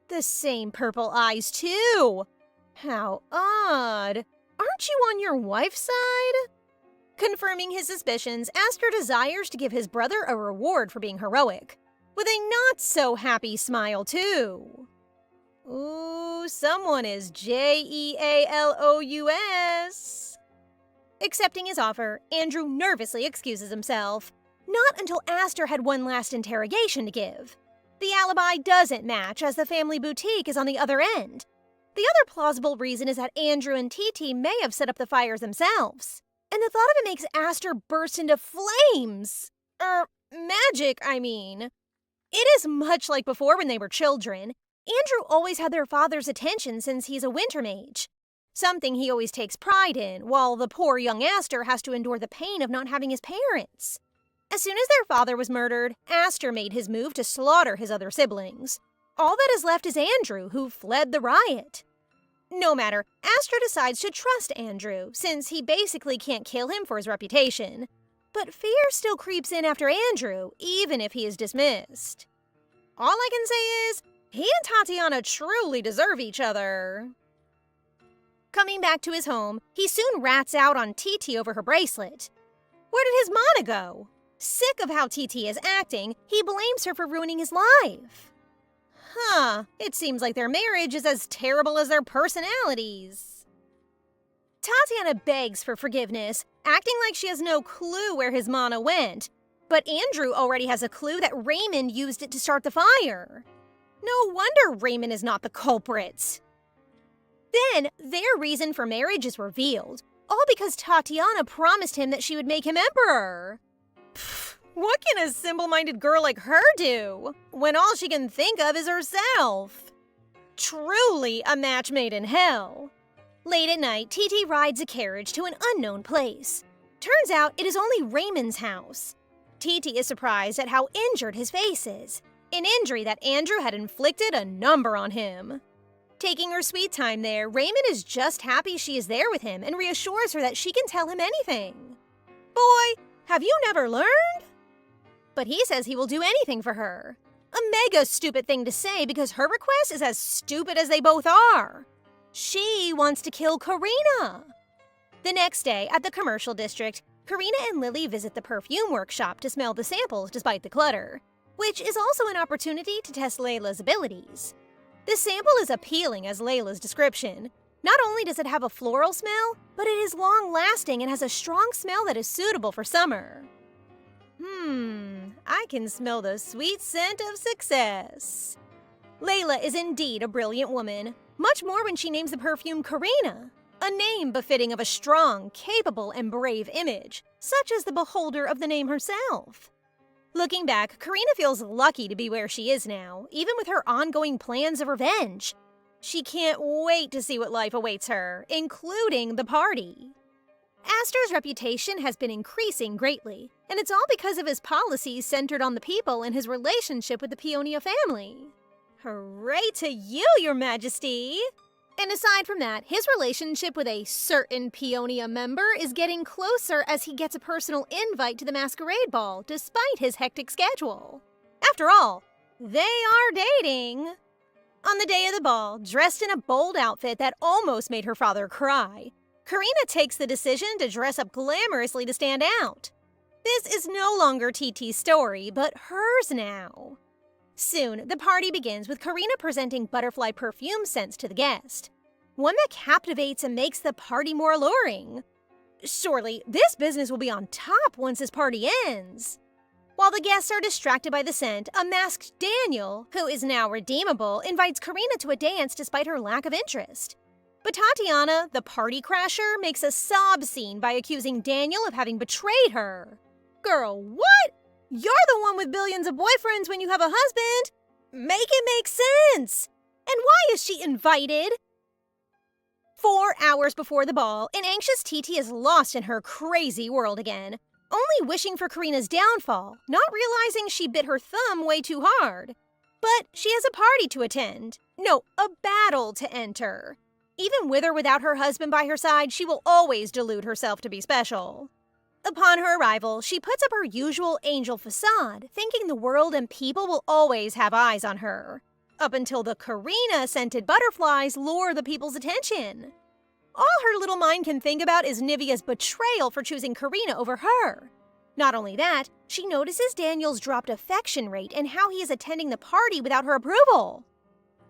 A: The same purple eyes, too. How odd. Aren't you on your wife's side? Confirming his suspicions, Aster desires to give his brother a reward for being heroic, with a not-so-happy smile, too. Ooh, someone is Jealous. Accepting his offer, Andrew nervously excuses himself. Not until Aster had one last interrogation to give. The alibi doesn't match, as the family boutique is on the other end. The other plausible reason is that Andrew and TT may have set up the fires themselves. And the thought of it makes Aster burst into flames. Magic, I mean. It is much like before when they were children. Andrew always had their father's attention since he's a winter mage. Something he always takes pride in, while the poor young Aster has to endure the pain of not having his parents. As soon as their father was murdered, Aster made his move to slaughter his other siblings. All that is left is Andrew, who fled the riot. No matter, Aster decides to trust Andrew, since he basically can't kill him for his reputation. But fear still creeps in after Andrew, even if he is dismissed. All I can say is, he and Tatiana truly deserve each other. Coming back to his home, he soon rats out on TT over her bracelet. Where did his mana go? Sick of how TT is acting, he blames her for ruining his life. It seems like their marriage is as terrible as their personalities. Tatiana begs for forgiveness, acting like she has no clue where his mana went. But Andrew already has a clue that Raymond used it to start the fire. No wonder Raymond is not the culprit. Then, their reason for marriage is revealed, all because Tatiana promised him that she would make him emperor. Pfft, what can a simple-minded girl like her do, when all she can think of is herself? Truly a match made in hell. Late at night, TT rides a carriage to an unknown place. Turns out it is only Raymond's house. TT is surprised at how injured his face is, an injury that Andrew had inflicted a number on him. Taking her sweet time there, Raymond is just happy she is there with him and reassures her that she can tell him anything. Boy, have you never learned? But he says he will do anything for her. A mega stupid thing to say because her request is as stupid as they both are. She wants to kill Karina. The next day, at the commercial district, Karina and Lily visit the perfume workshop to smell the samples despite the clutter, which is also an opportunity to test Layla's abilities. The sample is appealing as Layla's description. Not only does it have a floral smell, but it is long-lasting and has a strong smell that is suitable for summer. I can smell the sweet scent of success. Layla is indeed a brilliant woman, much more when she names the perfume Karina, a name befitting of a strong, capable, and brave image, such as the beholder of the name herself. Looking back, Karina feels lucky to be where she is now, even with her ongoing plans of revenge. She can't wait to see what life awaits her, including the party. Astor's reputation has been increasing greatly, and it's all because of his policies centered on the people and his relationship with the Peonia family. Hooray to you, Your Majesty! And aside from that, his relationship with a certain Peonia member is getting closer as he gets a personal invite to the masquerade ball, despite his hectic schedule. After all, they are dating. On the day of the ball, dressed in a bold outfit that almost made her father cry, Karina takes the decision to dress up glamorously to stand out. This is no longer TT's story, but hers now. Soon, the party begins with Karina presenting butterfly perfume scents to the guest, one that captivates and makes the party more alluring. Surely, this business will be on top once this party ends. While the guests are distracted by the scent, a masked Daniel, who is now redeemable, invites Karina to a dance despite her lack of interest. But Tatiana, the party crasher, makes a sob scene by accusing Daniel of having betrayed her. Girl, what? You're the one with billions of boyfriends when you have a husband! Make it make sense! And why is she invited? 4 hours before the ball, an anxious TT is lost in her crazy world again, only wishing for Karina's downfall, not realizing she bit her thumb way too hard. But she has a party to attend. No, a battle to enter. Even with or without her husband by her side, she will always delude herself to be special. Upon her arrival, she puts up her usual angel facade, thinking the world and people will always have eyes on her. Up until the Karina-scented butterflies lure the people's attention. All her little mind can think about is Nivea's betrayal for choosing Karina over her. Not only that, she notices Daniel's dropped affection rate and how he is attending the party without her approval.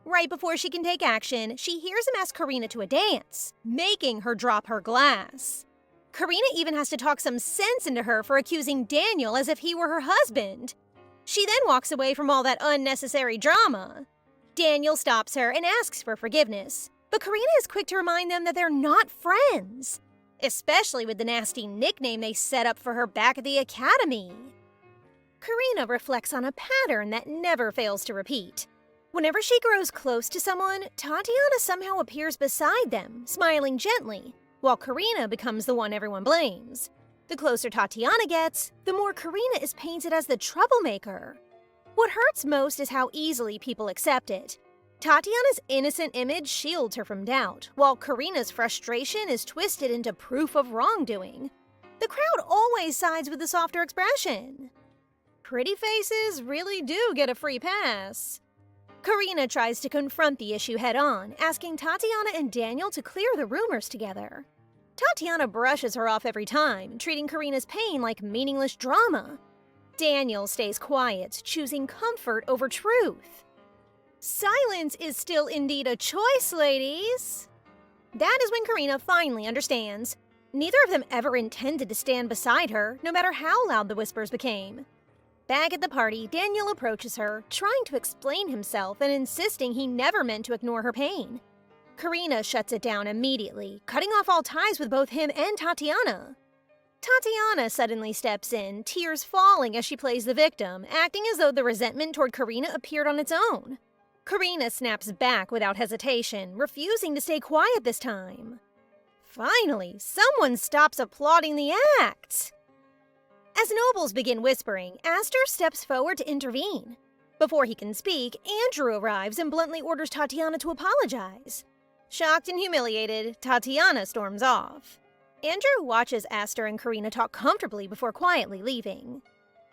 A: Right before she can take action, she hears him ask Karina to a dance, making her drop her glass. Karina even has to talk some sense into her for accusing Daniel as if he were her husband. She then walks away from all that unnecessary drama. Daniel stops her and asks for forgiveness, but Karina is quick to remind them that they're not friends, especially with the nasty nickname they set up for her back at the academy. Karina reflects on a pattern that never fails to repeat. Whenever she grows close to someone, Tatiana somehow appears beside them, smiling gently, while Karina becomes the one everyone blames. The closer Tatiana gets, the more Karina is painted as the troublemaker. What hurts most is how easily people accept it. Tatiana's innocent image shields her from doubt, while Karina's frustration is twisted into proof of wrongdoing. The crowd always sides with the softer expression. Pretty faces really do get a free pass. Karina tries to confront the issue head-on, asking Tatiana and Daniel to clear the rumors together. Tatiana brushes her off every time, treating Karina's pain like meaningless drama. Daniel stays quiet, choosing comfort over truth. Silence is still indeed a choice, ladies. That is when Karina finally understands. Neither of them ever intended to stand beside her, no matter how loud the whispers became. Back at the party, Daniel approaches her, trying to explain himself and insisting he never meant to ignore her pain. Karina shuts it down immediately, cutting off all ties with both him and Tatiana. Tatiana suddenly steps in, tears falling as she plays the victim, acting as though the resentment toward Karina appeared on its own. Karina snaps back without hesitation, refusing to stay quiet this time. Finally, someone stops applauding the act. As nobles begin whispering, Astor steps forward to intervene. Before he can speak, Andrew arrives and bluntly orders Tatiana to apologize. Shocked and humiliated, Tatiana storms off. Andrew watches Astor and Karina talk comfortably before quietly leaving.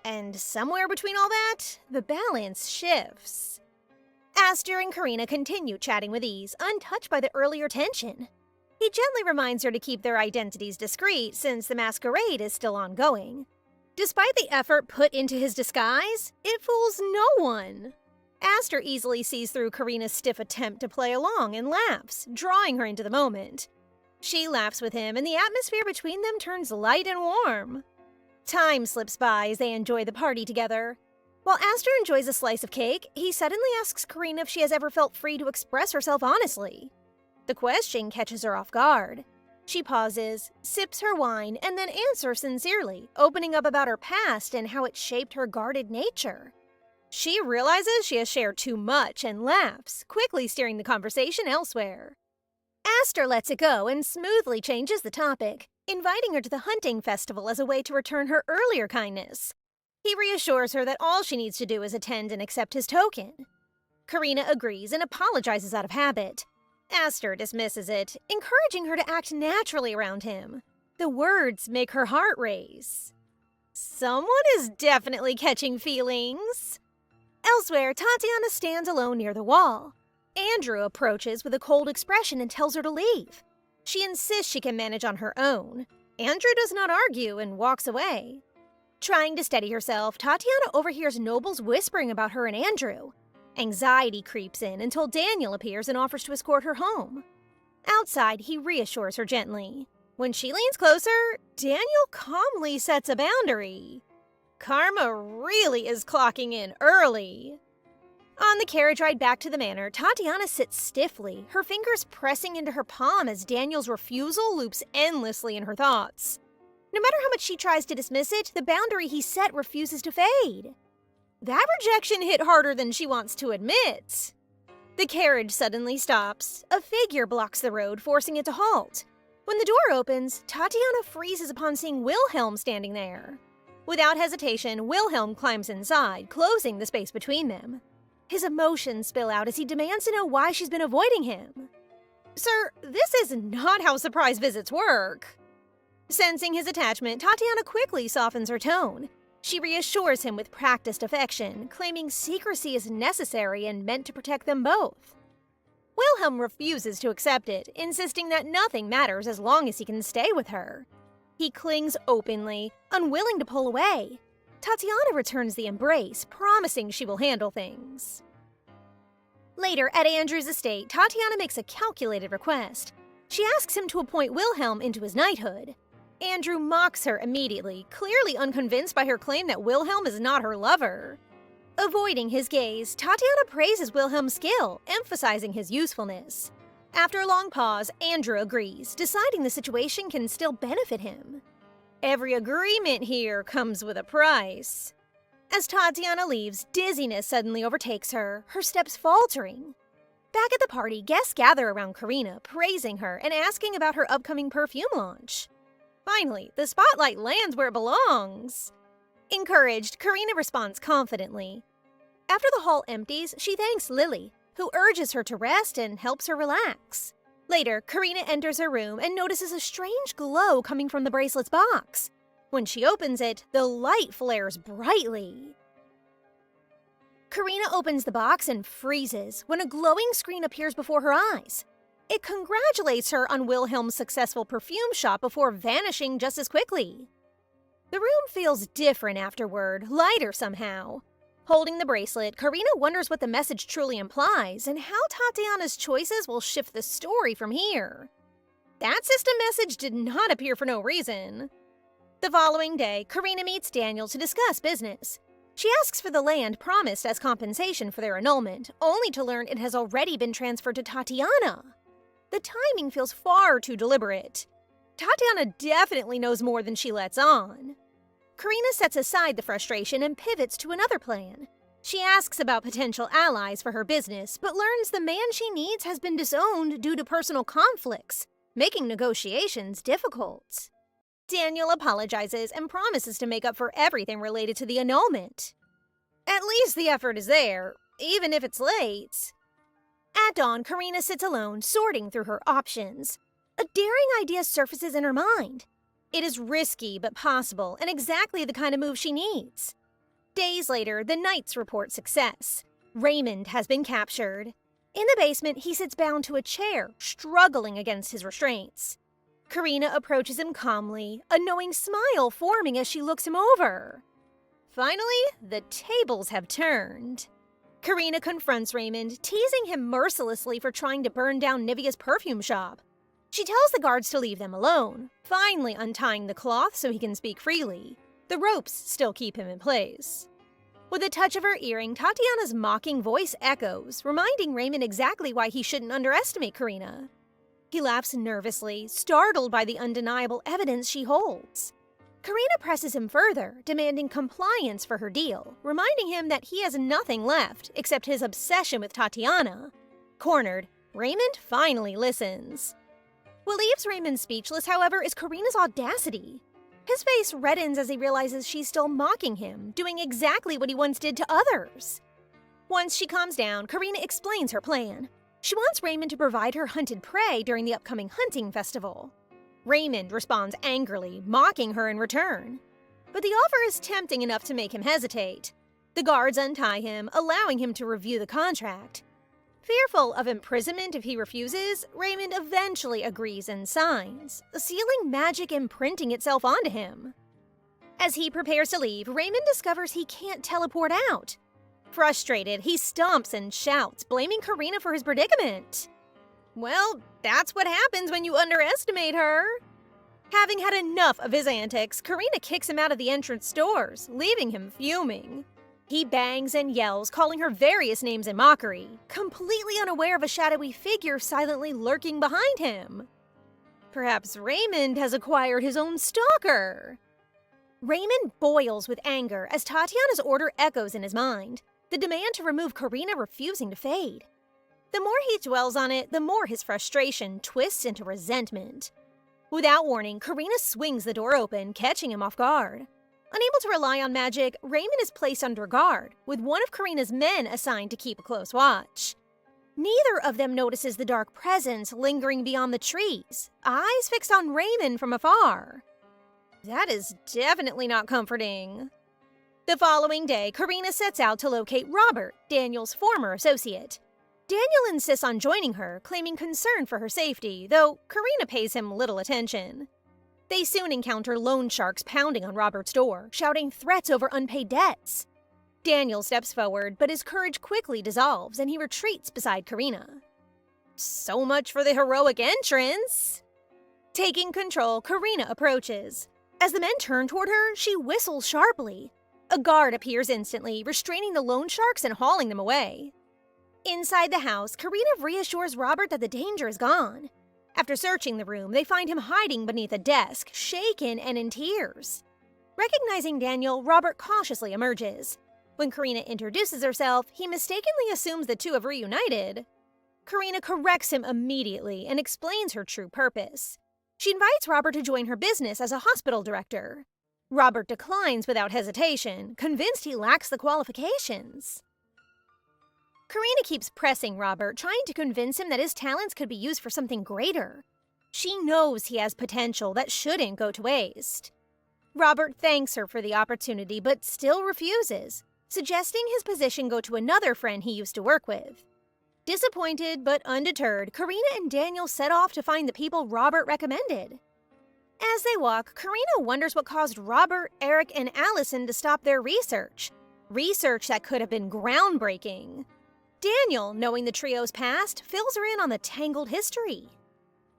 A: And somewhere between all that, the balance shifts. Astor and Karina continue chatting with ease, untouched by the earlier tension. He gently reminds her to keep their identities discreet since the masquerade is still ongoing. Despite the effort put into his disguise, it fools no one. Aster easily sees through Karina's stiff attempt to play along and laughs, drawing her into the moment. She laughs with him, and the atmosphere between them turns light and warm. Time slips by as they enjoy the party together. While Aster enjoys a slice of cake, he suddenly asks Karina if she has ever felt free to express herself honestly. The question catches her off guard. She pauses, sips her wine, and then answers sincerely, opening up about her past and how it shaped her guarded nature. She realizes she has shared too much and laughs, quickly steering the conversation elsewhere. Aster lets it go and smoothly changes the topic, inviting her to the hunting festival as a way to return her earlier kindness. He reassures her that all she needs to do is attend and accept his token. Karina agrees and apologizes out of habit. Aster dismisses it, encouraging her to act naturally around him. The words make her heart race. Someone is definitely catching feelings. Elsewhere, Tatiana stands alone near the wall. Andrew approaches with a cold expression and tells her to leave. She insists she can manage on her own. Andrew does not argue and walks away. Trying to steady herself, Tatiana overhears nobles whispering about her and Andrew. Anxiety creeps in until Daniel appears and offers to escort her home. Outside, he reassures her gently. When she leans closer, Daniel calmly sets a boundary. Karma really is clocking in early. On the carriage ride back to the manor, Tatiana sits stiffly, her fingers pressing into her palm as Daniel's refusal loops endlessly in her thoughts. No matter how much she tries to dismiss it, the boundary he set refuses to fade. That rejection hit harder than she wants to admit. The carriage suddenly stops. A figure blocks the road, forcing it to halt. When the door opens, Tatiana freezes upon seeing Wilhelm standing there. Without hesitation, Wilhelm climbs inside, closing the space between them. His emotions spill out as he demands to know why she's been avoiding him. Sir, this is not how surprise visits work. Sensing his attachment, Tatiana quickly softens her tone. She reassures him with practiced affection, claiming secrecy is necessary and meant to protect them both. Wilhelm refuses to accept it, insisting that nothing matters as long as he can stay with her. He clings openly, unwilling to pull away. Tatiana returns the embrace, promising she will handle things. Later, at Andrew's estate, Tatiana makes a calculated request. She asks him to appoint Wilhelm into his knighthood. Andrew mocks her immediately, clearly unconvinced by her claim that Wilhelm is not her lover. Avoiding his gaze, Tatiana praises Wilhelm's skill, emphasizing his usefulness. After a long pause, Andrew agrees, deciding the situation can still benefit him. Every agreement here comes with a price. As Tatiana leaves, dizziness suddenly overtakes her, her steps faltering. Back at the party, guests gather around Karina, praising her and asking about her upcoming perfume launch. Finally, the spotlight lands where it belongs. Encouraged, Karina responds confidently. After the hall empties, she thanks Lily, who urges her to rest and helps her relax. Later, Karina enters her room and notices a strange glow coming from the bracelet's box. When she opens it, the light flares brightly. Karina opens the box and freezes when a glowing screen appears before her eyes. It congratulates her on Wilhelm's successful perfume shop before vanishing just as quickly. The room feels different afterward, lighter somehow. Holding the bracelet, Karina wonders what the message truly implies and how Tatiana's choices will shift the story from here. That system message did not appear for no reason. The following day, Karina meets Daniel to discuss business. She asks for the land promised as compensation for their annulment, only to learn it has already been transferred to Tatiana. The timing feels far too deliberate. Tatiana definitely knows more than she lets on. Karina sets aside the frustration and pivots to another plan. She asks about potential allies for her business, but learns the man she needs has been disowned due to personal conflicts, making negotiations difficult. Daniel apologizes and promises to make up for everything related to the annulment. At least the effort is there, even if it's late. At dawn, Karina sits alone, sorting through her options. A daring idea surfaces in her mind. It is risky but possible, and exactly the kind of move she needs. Days later, the knights report success. Raymond has been captured. In the basement, he sits bound to a chair, struggling against his restraints. Karina approaches him calmly, a knowing smile forming as she looks him over. Finally, the tables have turned. Karina confronts Raymond, teasing him mercilessly for trying to burn down Nivea's perfume shop. She tells the guards to leave them alone, finally untying the cloth so he can speak freely. The ropes still keep him in place. With a touch of her earring, Tatiana's mocking voice echoes, reminding Raymond exactly why he shouldn't underestimate Karina. He laughs nervously, startled by the undeniable evidence she holds. Karina presses him further, demanding compliance for her deal, reminding him that he has nothing left except his obsession with Tatiana. Cornered, Raymond finally listens. What leaves Raymond speechless, however, is Karina's audacity. His face reddens as he realizes she's still mocking him, doing exactly what he once did to others. Once she calms down, Karina explains her plan. She wants Raymond to provide her hunted prey during the upcoming hunting festival. Raymond responds angrily, mocking her in return. But the offer is tempting enough to make him hesitate. The guards untie him, allowing him to review the contract. Fearful of imprisonment if he refuses, Raymond eventually agrees and signs, sealing magic imprinting itself onto him. As he prepares to leave, Raymond discovers he can't teleport out. Frustrated, he stomps and shouts, blaming Karina for his predicament. Well, that's what happens when you underestimate her. Having had enough of his antics, Karina kicks him out of the entrance doors, leaving him fuming. He bangs and yells, calling her various names in mockery, completely unaware of a shadowy figure silently lurking behind him. Perhaps Raymond has acquired his own stalker. Raymond boils with anger as Tatiana's order echoes in his mind, the demand to remove Karina refusing to fade. The more he dwells on it, the more his frustration twists into resentment. Without warning, Karina swings the door open, catching him off guard. Unable to rely on magic, Raymond is placed under guard, with one of Karina's men assigned to keep a close watch. Neither of them notices the dark presence lingering beyond the trees, eyes fixed on Raymond from afar. That is definitely not comforting. The following day, Karina sets out to locate Robert, Daniel's former associate. Daniel insists on joining her, claiming concern for her safety, though Karina pays him little attention. They soon encounter loan sharks pounding on Robert's door, shouting threats over unpaid debts. Daniel steps forward, but his courage quickly dissolves and he retreats beside Karina. So much for the heroic entrance! Taking control, Karina approaches. As the men turn toward her, she whistles sharply. A guard appears instantly, restraining the loan sharks and hauling them away. Inside the house, Karina reassures Robert that the danger is gone. After searching the room, they find him hiding beneath a desk, shaken and in tears. Recognizing Daniel, Robert cautiously emerges. When Karina introduces herself, he mistakenly assumes the two have reunited. Karina corrects him immediately and explains her true purpose. She invites Robert to join her business as a hospital director. Robert declines without hesitation, convinced he lacks the qualifications. Karina keeps pressing Robert, trying to convince him that his talents could be used for something greater. She knows he has potential that shouldn't go to waste. Robert thanks her for the opportunity, but still refuses, suggesting his position go to another friend he used to work with. Disappointed but undeterred, Karina and Daniel set off to find the people Robert recommended. As they walk, Karina wonders what caused Robert, Eric, and Allison to stop their research. Research that could have been groundbreaking. Daniel, knowing the trio's past, fills her in on the tangled history.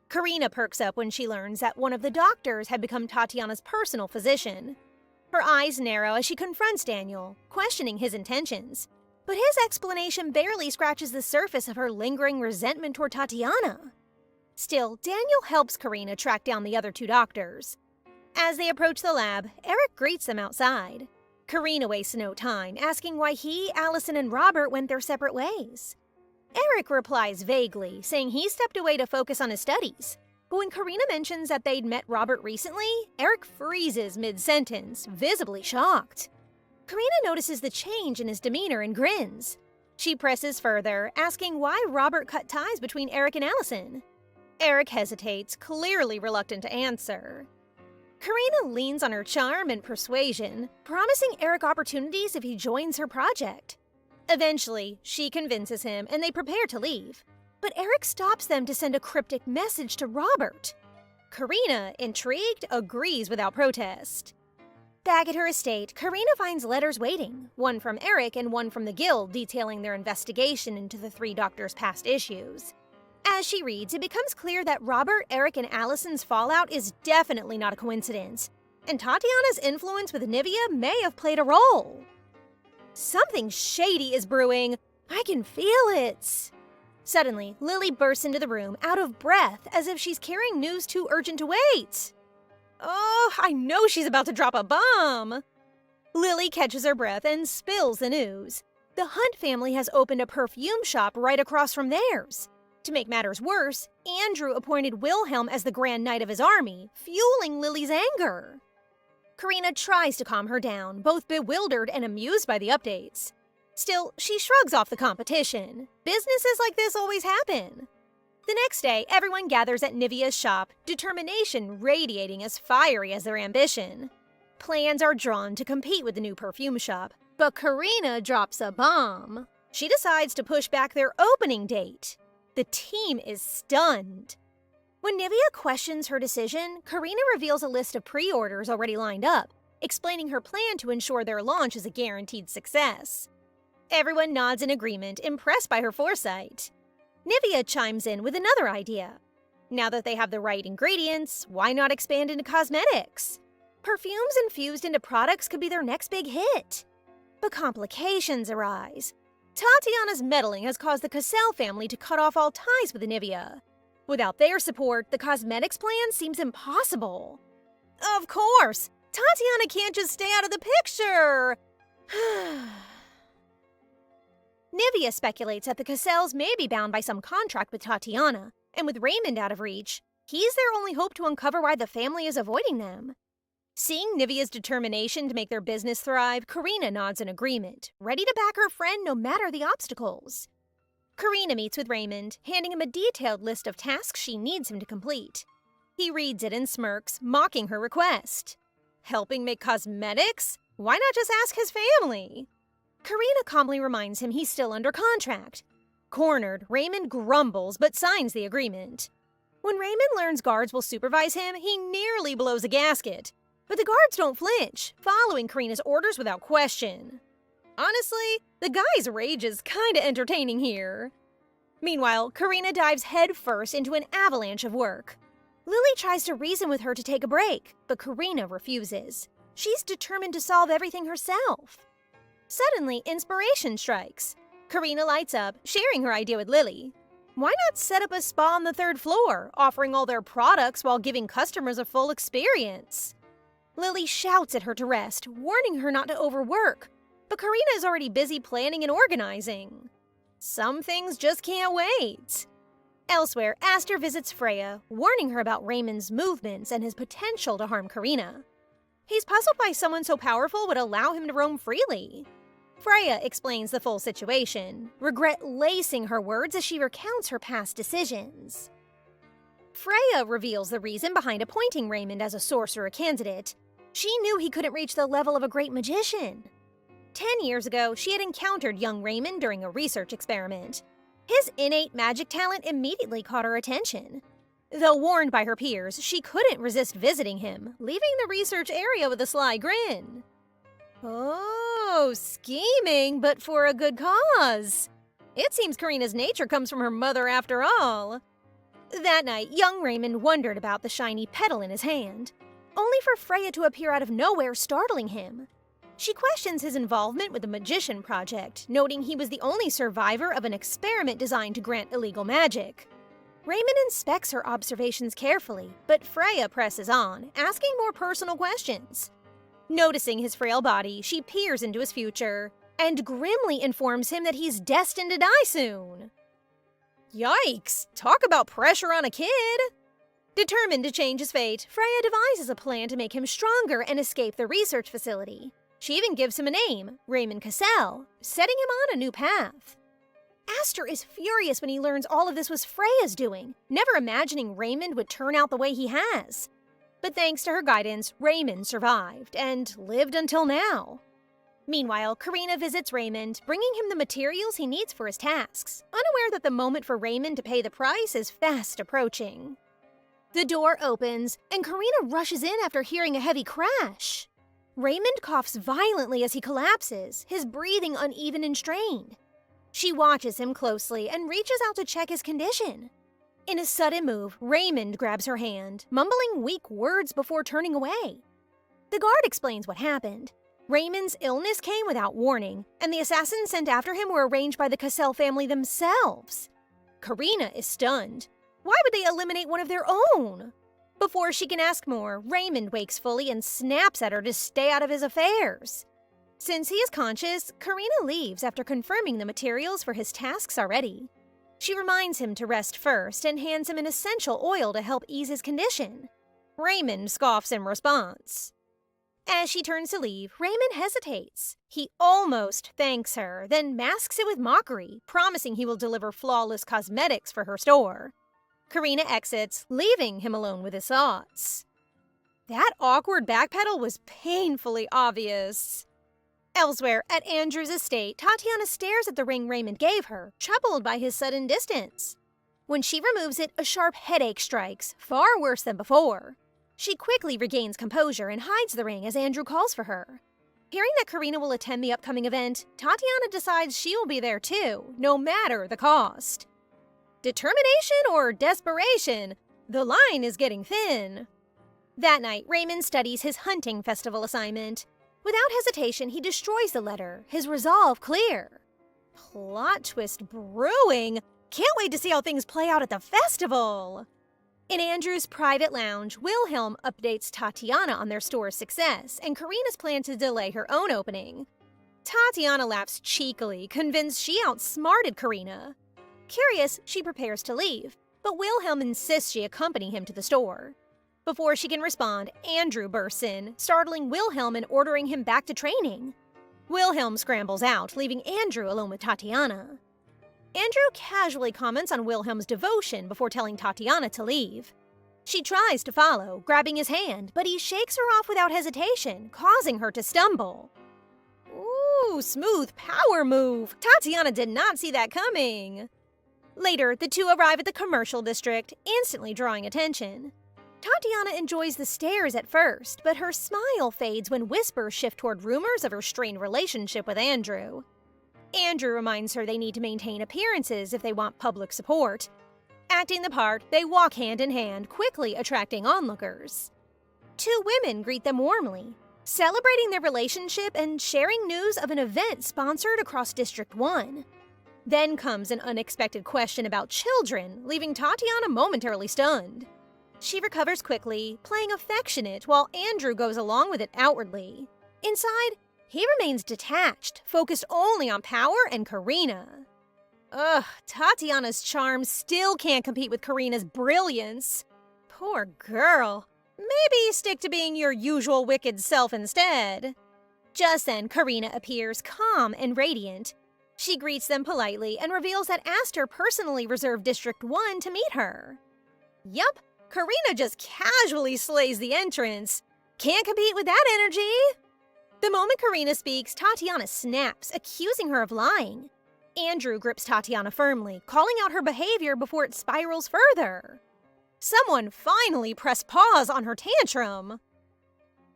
A: Karina perks up when she learns that one of the doctors had become Tatiana's personal physician. Her eyes narrow as she confronts Daniel, questioning his intentions. But his explanation barely scratches the surface of her lingering resentment toward Tatiana. Still, Daniel helps Karina track down the other two doctors. As they approach the lab, Eric greets them outside. Karina wastes no time, asking why he, Allison, and Robert went their separate ways. Eric replies vaguely, saying he stepped away to focus on his studies. But when Karina mentions that they'd met Robert recently, Eric freezes mid-sentence, visibly shocked. Karina notices the change in his demeanor and grins. She presses further, asking why Robert cut ties between Eric and Allison. Eric hesitates, clearly reluctant to answer. Karina leans on her charm and persuasion, promising Eric opportunities if he joins her project. Eventually, she convinces him and they prepare to leave. But Eric stops them to send a cryptic message to Robert. Karina, intrigued, agrees without protest. Back at her estate, Karina finds letters waiting, one from Eric and one from the Guild detailing their investigation into the three doctors' past issues. As she reads, it becomes clear that Robert, Eric, and Allison's fallout is definitely not a coincidence, and Tatiana's influence with Nivea may have played a role. Something shady is brewing. I can feel it. Suddenly, Lily bursts into the room, out of breath, as if she's carrying news too urgent to wait. Oh, I know she's about to drop a bomb. Lily catches her breath and spills the news. The Hunt family has opened a perfume shop right across from theirs. To make matters worse, Andrew appointed Wilhelm as the Grand Knight of his army, fueling Lily's anger. Karina tries to calm her down, both bewildered and amused by the updates. Still, she shrugs off the competition. Businesses like this always happen. The next day, everyone gathers at Nivea's shop, determination radiating as fiery as their ambition. Plans are drawn to compete with the new perfume shop, but Karina drops a bomb. She decides to push back their opening date. The team is stunned. When Nivea questions her decision, Karina reveals a list of pre-orders already lined up, explaining her plan to ensure their launch is a guaranteed success. Everyone nods in agreement, impressed by her foresight. Nivea chimes in with another idea. Now that they have the right ingredients, why not expand into cosmetics? Perfumes infused into products could be their next big hit. But complications arise. Tatiana's meddling has caused the Cassell family to cut off all ties with Nivea. Without their support, the cosmetics plan seems impossible. Of course! Tatiana can't just stay out of the picture! Nivea speculates that the Cassells may be bound by some contract with Tatiana, and with Raymond out of reach, he's their only hope to uncover why the family is avoiding them. Seeing Nivea's determination to make their business thrive, Karina nods in agreement, ready to back her friend no matter the obstacles. Karina meets with Raymond, handing him a detailed list of tasks she needs him to complete. He reads it and smirks, mocking her request. Helping make cosmetics? Why not just ask his family? Karina calmly reminds him he's still under contract. Cornered, Raymond grumbles but signs the agreement. When Raymond learns guards will supervise him, he nearly blows a gasket. But the guards don't flinch, following Karina's orders without question. Honestly, the guy's rage is kinda entertaining here. Meanwhile, Karina dives headfirst into an avalanche of work. Lily tries to reason with her to take a break, but Karina refuses. She's determined to solve everything herself. Suddenly, inspiration strikes. Karina lights up, sharing her idea with Lily. Why not set up a spa on the 3rd floor, offering all their products while giving customers a full experience? Lily shouts at her to rest, warning her not to overwork, but Karina is already busy planning and organizing. Some things just can't wait. Elsewhere, Aster visits Freya, warning her about Raymond's movements and his potential to harm Karina. He's puzzled why someone so powerful would allow him to roam freely. Freya explains the full situation, regret lacing her words as she recounts her past decisions. Freya reveals the reason behind appointing Raymond as a sorcerer candidate. She knew he couldn't reach the level of a great magician. 10 years ago, she had encountered young Raymond during a research experiment. His innate magic talent immediately caught her attention. Though warned by her peers, she couldn't resist visiting him, leaving the research area with a sly grin. Oh, scheming, but for a good cause. It seems Karina's nature comes from her mother after all. That night, young Raymond wondered about the shiny petal in his hand, only for Freya to appear out of nowhere, startling him. She questions his involvement with the Magician Project, noting he was the only survivor of an experiment designed to grant illegal magic. Raymond inspects her observations carefully, but Freya presses on, asking more personal questions. Noticing his frail body, she peers into his future, and grimly informs him that he's destined to die soon. Yikes! Talk about pressure on a kid! Determined to change his fate, Freya devises a plan to make him stronger and escape the research facility. She even gives him a name, Raymond Cassell, setting him on a new path. Aster is furious when he learns all of this was Freya's doing, never imagining Raymond would turn out the way he has. But thanks to her guidance, Raymond survived and lived until now. Meanwhile, Karina visits Raymond, bringing him the materials he needs for his tasks, unaware that the moment for Raymond to pay the price is fast approaching. The door opens, and Karina rushes in after hearing a heavy crash. Raymond coughs violently as he collapses, his breathing uneven and strained. She watches him closely and reaches out to check his condition. In a sudden move, Raymond grabs her hand, mumbling weak words before turning away. The guard explains what happened. Raymond's illness came without warning, and the assassins sent after him were arranged by the Cassell family themselves. Karina is stunned. Why would they eliminate one of their own? Before she can ask more, Raymond wakes fully and snaps at her to stay out of his affairs. Since he is conscious, Karina leaves after confirming the materials for his tasks are ready. She reminds him to rest first and hands him an essential oil to help ease his condition. Raymond scoffs in response. As she turns to leave, Raymond hesitates. He almost thanks her, then masks it with mockery, promising he will deliver flawless cosmetics for her store. Karina exits, leaving him alone with his thoughts. That awkward backpedal was painfully obvious. Elsewhere, at Andrew's estate, Tatiana stares at the ring Raymond gave her, troubled by his sudden distance. When she removes it, a sharp headache strikes, far worse than before. She quickly regains composure and hides the ring as Andrew calls for her. Hearing that Karina will attend the upcoming event, Tatiana decides she will be there too, no matter the cost. Determination or desperation? The line is getting thin. That night, Raymond studies his hunting festival assignment. Without hesitation, he destroys the letter, his resolve clear. Plot twist brewing! Can't wait to see how things play out at the festival! In Andrew's private lounge, Wilhelm updates Tatiana on their store's success, and Karina's plan to delay her own opening. Tatiana laughs cheekily, convinced she outsmarted Karina. Curious, she prepares to leave, but Wilhelm insists she accompany him to the store. Before she can respond, Andrew bursts in, startling Wilhelm and ordering him back to training. Wilhelm scrambles out, leaving Andrew alone with Tatiana. Andrew casually comments on Wilhelm's devotion before telling Tatiana to leave. She tries to follow, grabbing his hand, but he shakes her off without hesitation, causing her to stumble. Ooh, smooth power move! Tatiana did not see that coming! Later, the two arrive at the commercial district, instantly drawing attention. Tatiana enjoys the stares at first, but her smile fades when whispers shift toward rumors of her strained relationship with Andrew. Andrew reminds her they need to maintain appearances if they want public support. Acting the part, they walk hand in hand, quickly attracting onlookers. Two women greet them warmly, celebrating their relationship and sharing news of an event sponsored across District 1. Then comes an unexpected question about children, leaving Tatiana momentarily stunned. She recovers quickly, playing affectionate while Andrew goes along with it outwardly. Inside, he remains detached, focused only on power and Karina. Ugh, Tatiana's charm still can't compete with Karina's brilliance. Poor girl. Maybe stick to being your usual wicked self instead. Just then, Karina appears calm and radiant. She greets them politely and reveals that Aster personally reserved District 1 to meet her. Yup, Karina just casually slays the entrance. Can't compete with that energy. The moment Karina speaks, Tatiana snaps, accusing her of lying. Andrew grips Tatiana firmly, calling out her behavior before it spirals further. Someone finally pressed pause on her tantrum.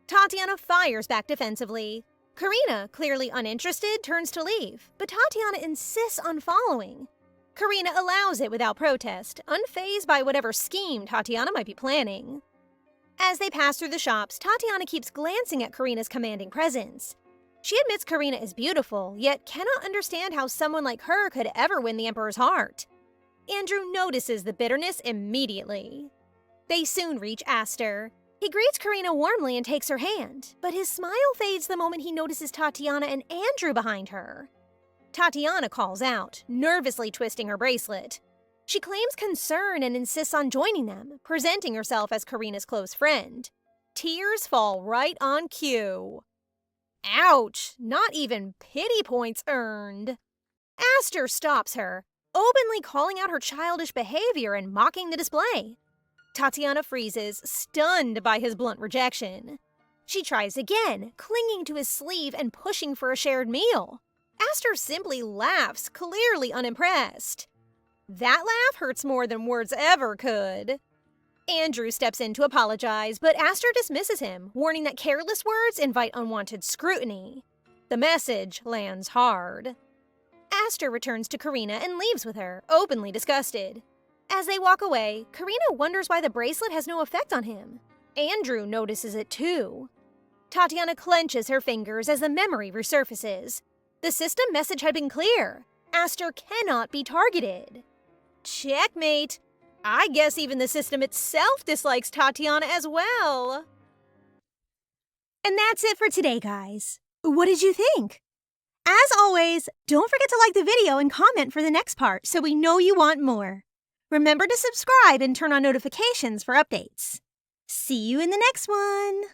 A: Tatiana fires back defensively. Karina, clearly uninterested, turns to leave, but Tatiana insists on following. Karina allows it without protest, unfazed by whatever scheme Tatiana might be planning. As they pass through the shops, Tatiana keeps glancing at Karina's commanding presence. She admits Karina is beautiful, yet cannot understand how someone like her could ever win the Emperor's heart. Andrew notices the bitterness immediately. They soon reach Aster. He greets Karina warmly and takes her hand, but his smile fades the moment he notices Tatiana and Andrew behind her. Tatiana calls out, nervously twisting her bracelet. She claims concern and insists on joining them, presenting herself as Karina's close friend. Tears fall right on cue. Ouch! Not even pity points earned. Aster stops her, openly calling out her childish behavior and mocking the display. Tatiana freezes, stunned by his blunt rejection. She tries again, clinging to his sleeve and pushing for a shared meal. Aster simply laughs, clearly unimpressed. That laugh hurts more than words ever could. Andrew steps in to apologize, but Aster dismisses him, warning that careless words invite unwanted scrutiny. The message lands hard. Aster returns to Karina and leaves with her, openly disgusted. As they walk away, Karina wonders why the bracelet has no effect on him. Andrew notices it too. Tatiana clenches her fingers as the memory resurfaces. The system message had been clear. Aster cannot be targeted. Checkmate! I guess even the system itself dislikes Tatiana as well. And that's it for today, guys. What did you think? As always, don't forget to like the video and comment for the next part so we know you want more. Remember to subscribe and turn on notifications for updates. See you in the next one!